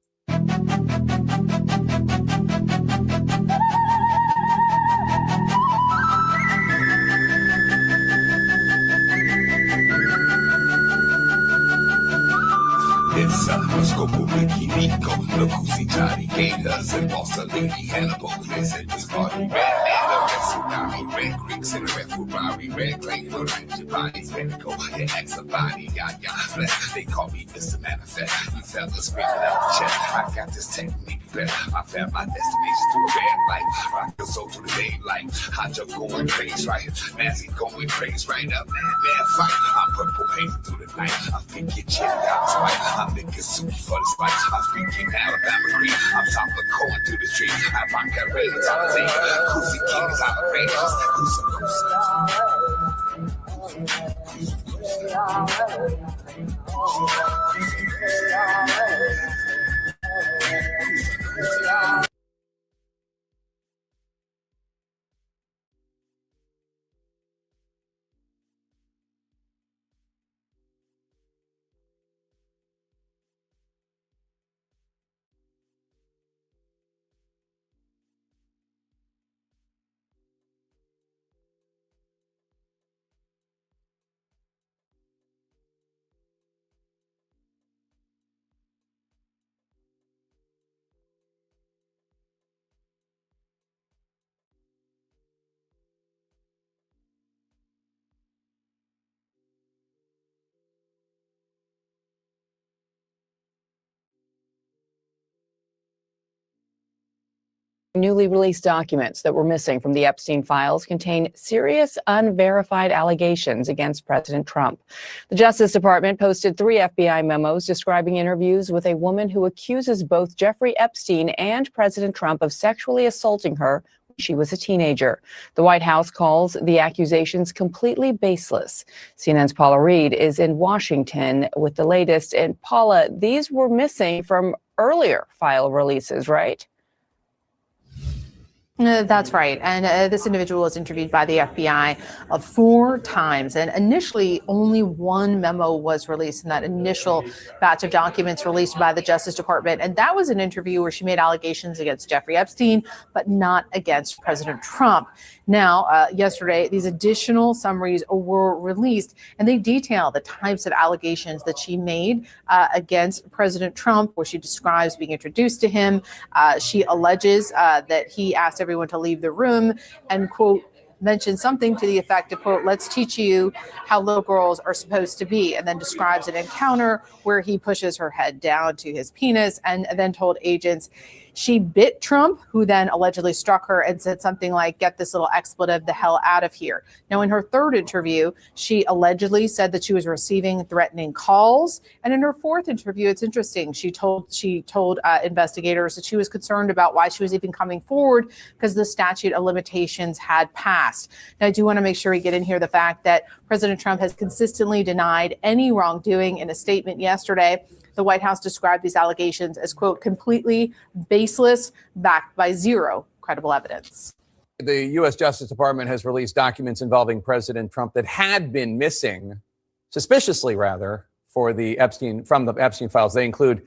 It's a scope Mickey Nico, the Kusi Johnny Gators, and Bossa Lady Hannibal. Listen, it's party red, and the red tsunami, red creeks, and red Ferrari, red clay, the range of bodies, medical, and ex body, yeah, bless. They call me Mr. Manifest. You fellas screaming out the chest. I got this technique better. I found my destination through a red light. Rock your soul through the daylight. I jump going crazy, right? Nancy going crazy, right up, man, fight. I'm purple painting through the night. I think you checked out twice. I'm making soup for the spice. I'm speaking Alabama Creek. I'm chopping corn through the streets. I rock that rains on the thing. Kusi Kings out of Vegas. Newly released documents that were missing from the Epstein files contain serious unverified allegations against President Trump. The Justice Department posted 3 FBI memos describing interviews with a woman who accuses both Jeffrey Epstein and President Trump of sexually assaulting her when she was a teenager. The White House calls the accusations completely baseless. CNN's Paula Reed is in Washington with the latest. And Paula, these were missing from earlier file releases, right? That's right. And this individual was interviewed by the FBI 4 times. And initially, only 1 memo was released in that initial batch of documents released by the Justice Department. And that was an interview where she made allegations against Jeffrey Epstein, but not against President Trump. Now, yesterday, these additional summaries were released, and they detail the types of allegations that she made against President Trump, where she describes being introduced to him. She alleges that he asked everyone to leave the room and, quote, mentioned something to the effect of, quote, let's teach you how little girls are supposed to be, and then describes an encounter where he pushes her head down to his penis and then told agents she bit Trump, who then allegedly struck her and said something like, get this little expletive the hell out of here. Now, in her 3rd interview, she allegedly said that she was receiving threatening calls. And in her 4th interview, it's interesting. She told investigators that she was concerned about why she was even coming forward because the statute of limitations had passed. Now, I do want to make sure we get in here the fact that President Trump has consistently denied any wrongdoing. In a statement yesterday, the White House described these allegations as, quote, completely baseless, backed by 0 credible evidence. The U.S. Justice Department has released documents involving President Trump that had been missing, suspiciously rather, from the Epstein files. They include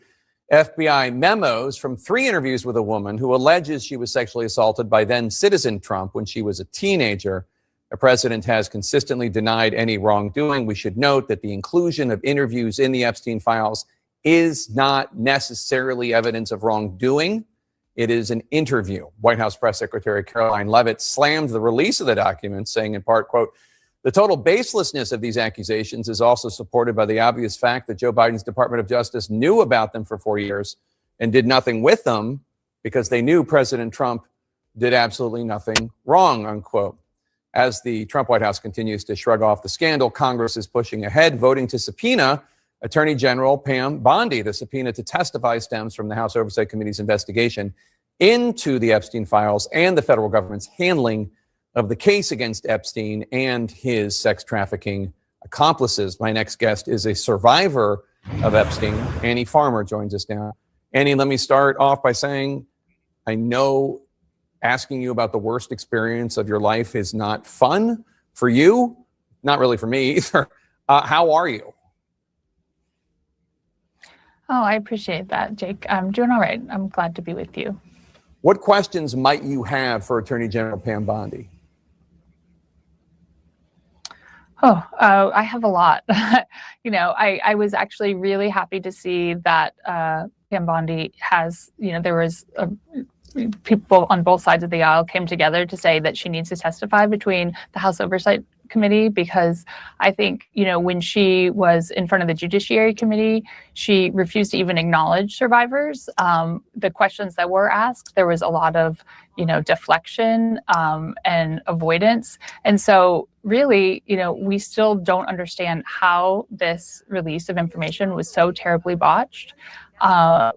FBI memos from 3 interviews with a woman who alleges she was sexually assaulted by then citizen Trump when she was a teenager. The president has consistently denied any wrongdoing. We should note that the inclusion of interviews in the Epstein files is not necessarily evidence of wrongdoing. It is an interview. White House Press Secretary Caroline Leavitt slammed the release of the documents, saying in part, quote, the total baselessness of these accusations is also supported by the obvious fact that Joe Biden's Department of Justice knew about them for 4 years and did nothing with them because they knew President Trump did absolutely nothing wrong, unquote. As the Trump White House continues to shrug off the scandal, Congress is pushing ahead, voting to subpoena Attorney General Pam Bondi. The subpoena to testify stems from the House Oversight Committee's investigation into the Epstein files and the federal government's handling of the case against Epstein and his sex trafficking accomplices. My next guest is a survivor of Epstein. Annie Farmer joins us now. Annie, let me start off by saying I know asking you about the worst experience of your life is not fun for you, not really for me either. How are you? Oh, I appreciate that, Jake. I'm doing all right. I'm glad to be with you. What questions might you have for Attorney General Pam Bondi? Oh, I have a lot. I was actually really happy to see that Pam Bondi has, there was people on both sides of the aisle came together to say that she needs to testify between the House Oversight Committee, because I think, when she was in front of the Judiciary Committee, she refused to even acknowledge survivors. The questions that were asked, there was a lot of, deflection and avoidance. And so really, we still don't understand how this release of information was so terribly botched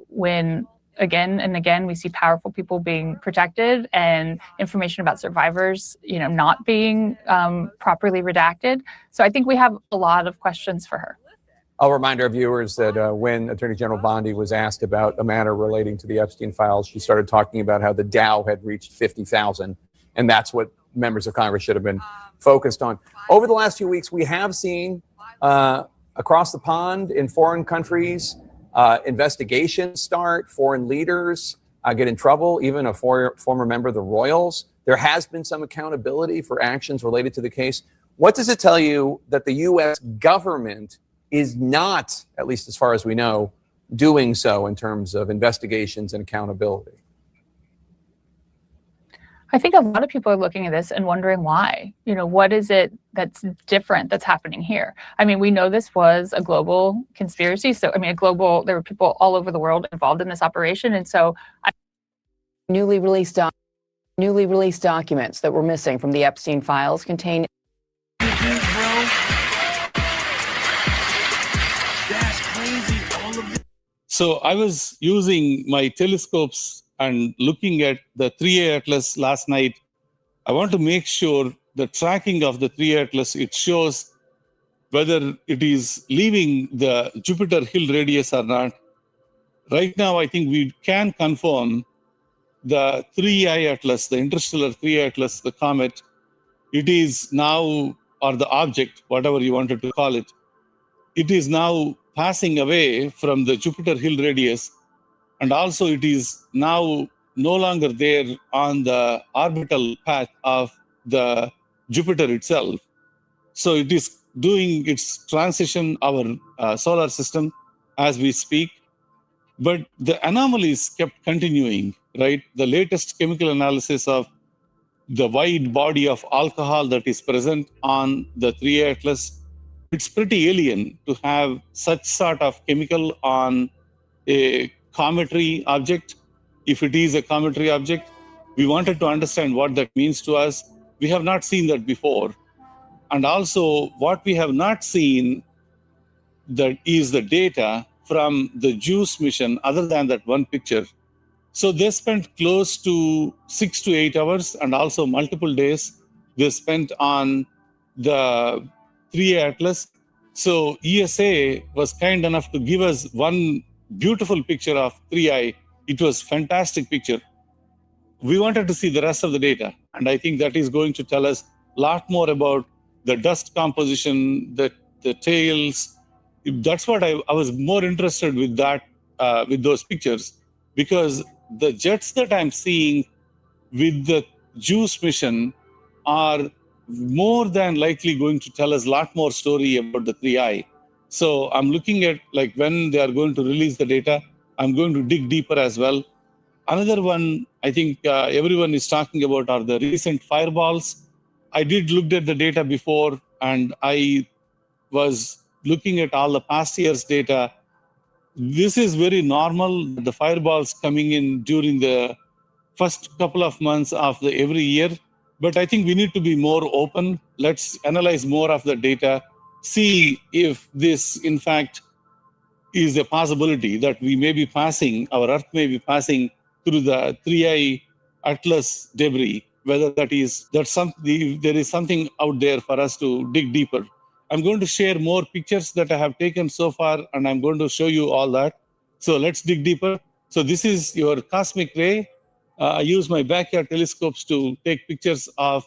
when again and again we see powerful people being protected and information about survivors not being properly redacted. So I think we have a lot of questions for her. I'll remind our viewers that when Attorney General Bondi was asked about a matter relating to the Epstein files, she started talking about how the Dow had reached 50,000, and that's what members of Congress should have been focused on. Over the last few weeks, we have seen across the pond in foreign countries investigations start, foreign leaders get in trouble, even a former member of the Royals. There has been some accountability for actions related to the case. What does it tell you that the U.S. government is not, at least as far as we know, doing so in terms of investigations and accountability? I think a lot of people are looking at this and wondering why. What is it that's different that's happening here? I mean, we know this was a global conspiracy. So, there were people all over the world involved in this operation. And so Newly released documents that were missing from the Epstein files contain So I was using my telescopes and looking at the 3A Atlas last night. I want to make sure the tracking of the 3A Atlas, it shows whether it is leaving the Jupiter Hill radius or not. Right now, I think we can confirm the 3I Atlas, the interstellar 3I Atlas, the comet, it is now, or the object, whatever you wanted to call it, it is now passing away from the Jupiter Hill radius, and also it is now no longer there on the orbital path of the Jupiter itself. So it is doing its transition, our solar system, as we speak. But the anomalies kept continuing, right? The latest chemical analysis of the wide body of alcohol that is present on the 3A Atlas, it's pretty alien to have such sort of chemical on a cometary object. If it is a cometary object, we wanted to understand what that means to us. We have not seen that before. And also what we have not seen that is the data from the JUICE mission, other than that one picture. So they spent close to 6 to 8 hours and also multiple days they spent on the 3A Atlas. So ESA was kind enough to give us one beautiful picture of 3I. It was a fantastic picture. We wanted to see the rest of the data. And I think that is going to tell us a lot more about the dust composition, the tails. That's what I was more interested with that, with those pictures, because the jets that I'm seeing with the JUICE mission are more than likely going to tell us a lot more story about the 3I. So I'm looking at like when they are going to release the data, I'm going to dig deeper as well. Another one I think everyone is talking about are the recent fireballs. I did look at the data before, and I was looking at all the past year's data. This is very normal, the fireballs coming in during the first couple of months of the every year. But I think we need to be more open. Let's analyze more of the data, see if this, in fact, is a possibility that we may be passing, our Earth may be passing through the 3I Atlas debris, whether there is something out there for us to dig deeper. I'm going to share more pictures that I have taken so far, and I'm going to show you all that. So let's dig deeper. So this is your cosmic ray I use my backyard telescopes to take pictures of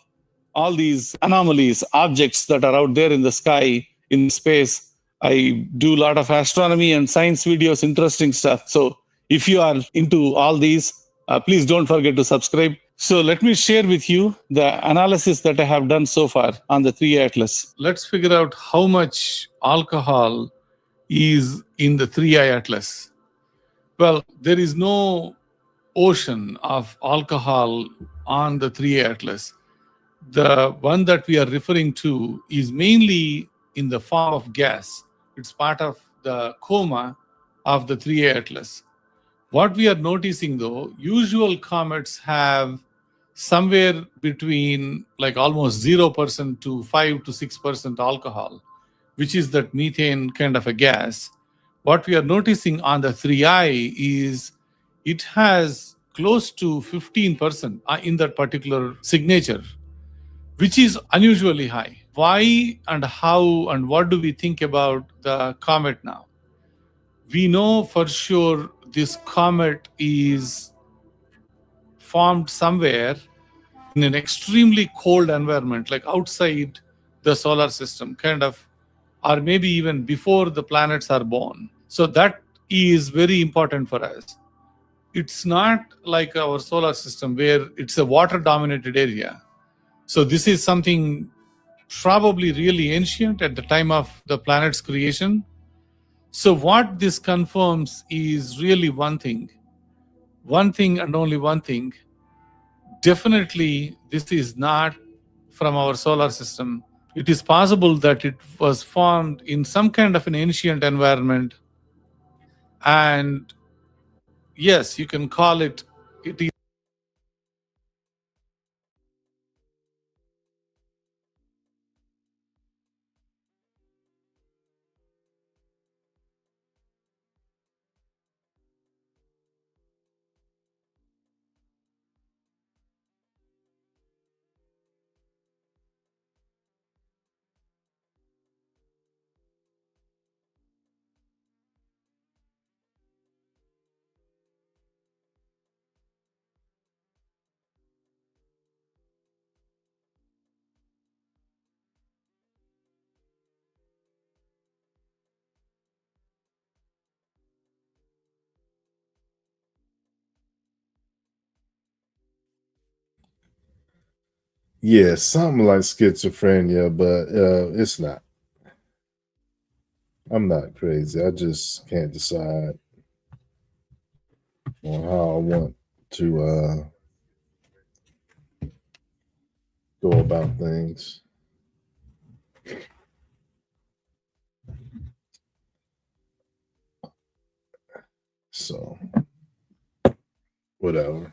all these anomalies, objects that are out there in the sky, in space. I do a lot of astronomy and science videos, interesting stuff. So if you are into all these, please don't forget to subscribe. So let me share with you the analysis that I have done so far on the 3A Atlas. Let's figure out how much alcohol is in the 3I Atlas. Well, there is no ocean of alcohol on the 3A Atlas. The one that we are referring to is mainly in the form of gas. It's part of the coma of the 3A Atlas. What we are noticing though, usual comets have somewhere between like almost 0% to 5 to 6% alcohol, which is that methane kind of a gas. What we are noticing on the 3I is it has close to 15% in that particular signature, which is unusually high. Why and how and what do we think about the comet now? We know for sure this comet is formed somewhere in an extremely cold environment, like outside the solar system, kind of, or maybe even before the planets are born. So that is very important for us. It's not like our solar system where it's a water dominated area. So this is something probably really ancient at the time of the planet's creation. So what this confirms is really one thing and only one thing. Definitely, this is not from our solar system. It is possible that it was formed in some kind of an ancient environment. And yes, you can call it, it is Yeah, something like schizophrenia, but it's not. I'm not crazy. I just can't decide on how I want to go about things. So, whatever.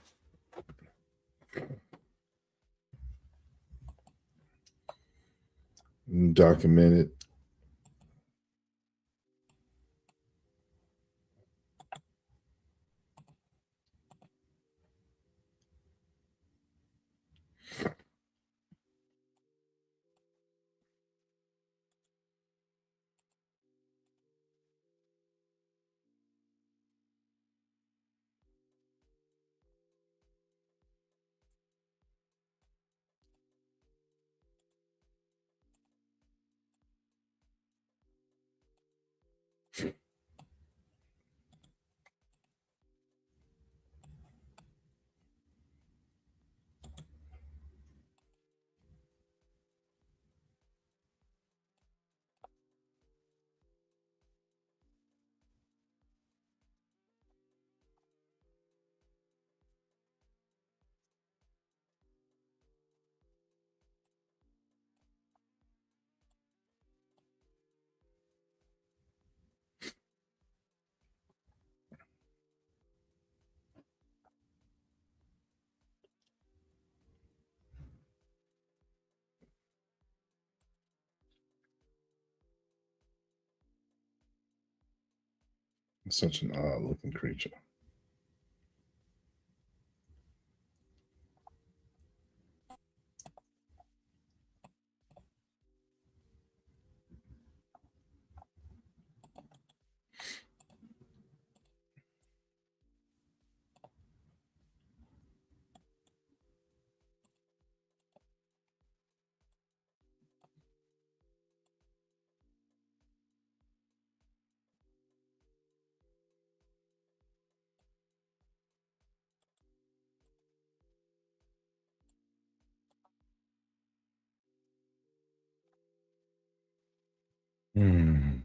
Document it. Such an odd looking creature. Hmm.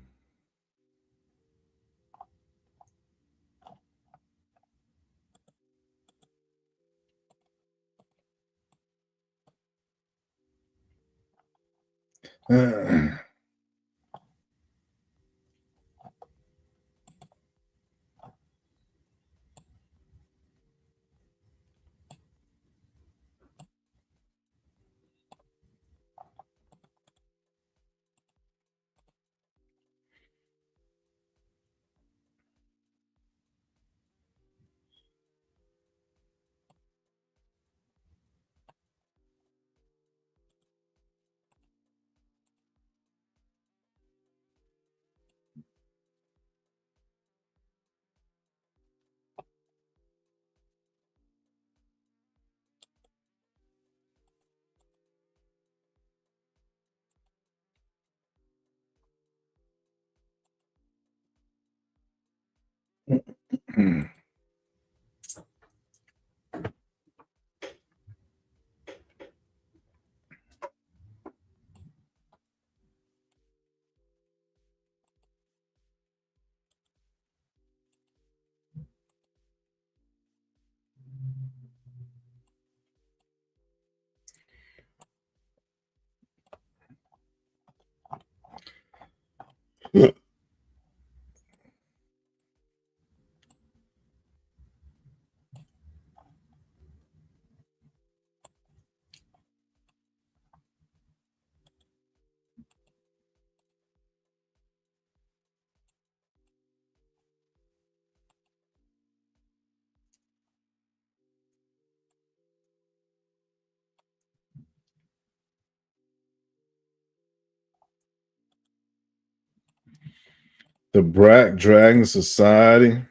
The Black Dragon Society.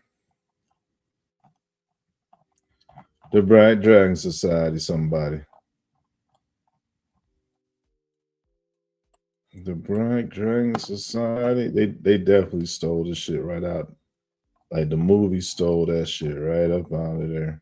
The Black Dragon Society, somebody. The Black Dragon Society. They definitely stole the shit right out. Like the movie stole that shit right up out of there.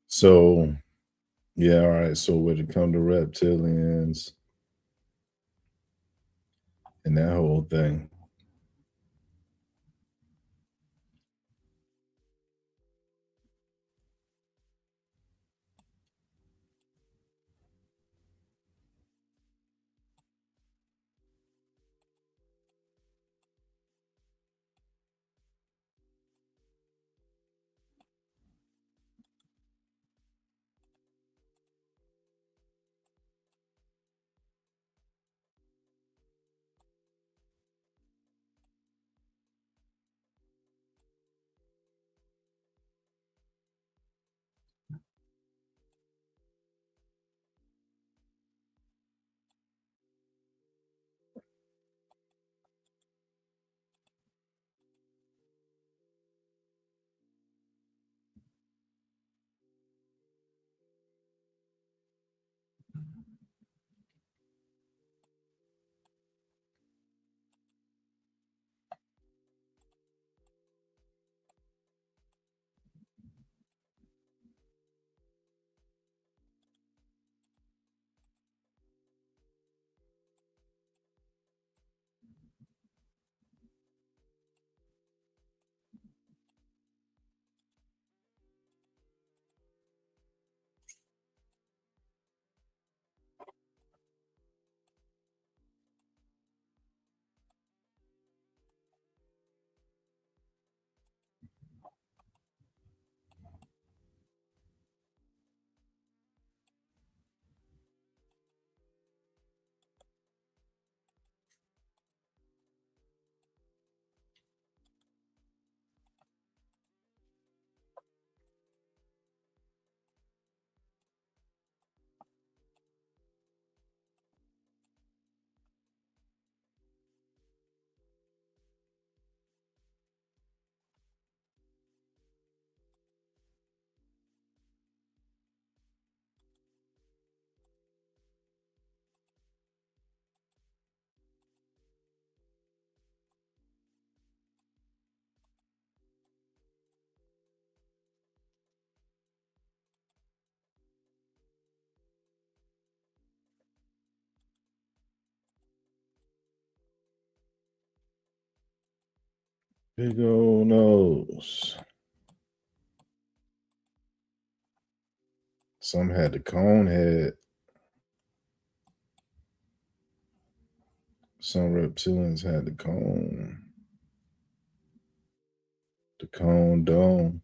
So, yeah, all right. So when it come to reptilians and that whole thing, Big old nose. Some had the cone head. Some reptilians had the cone dome.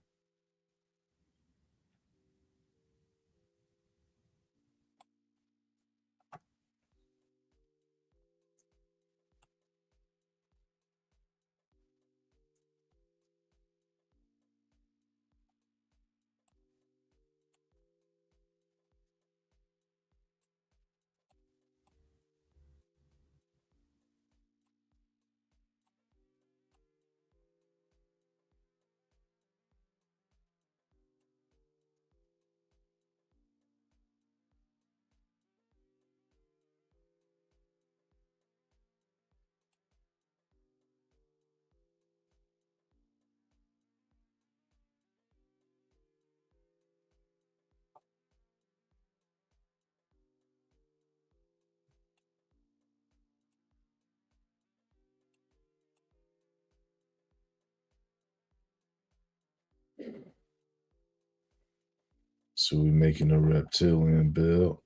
So we're making a reptilian build.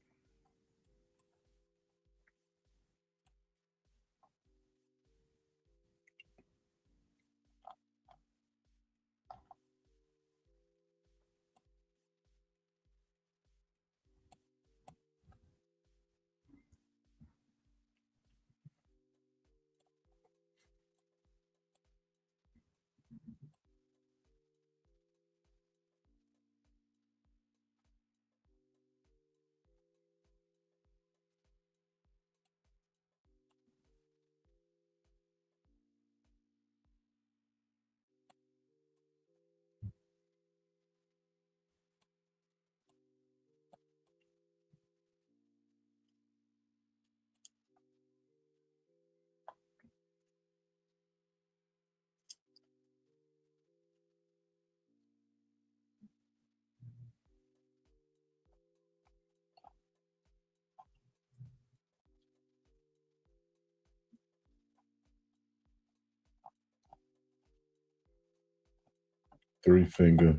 Three finger.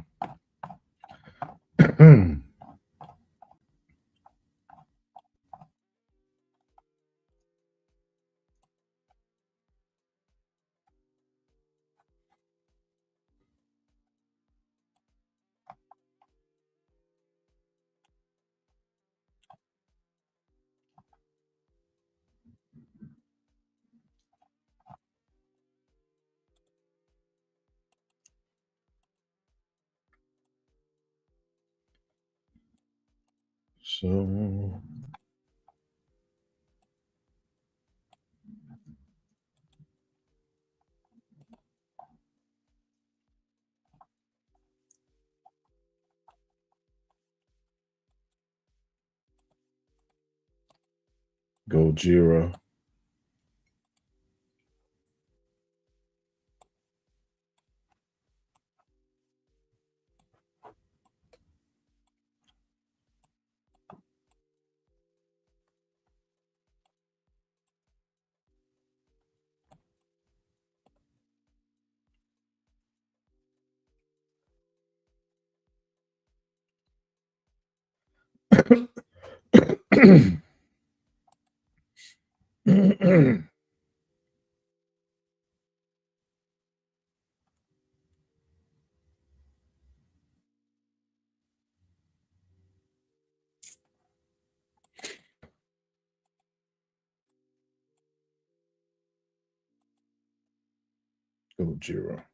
So Gojira. Gojira.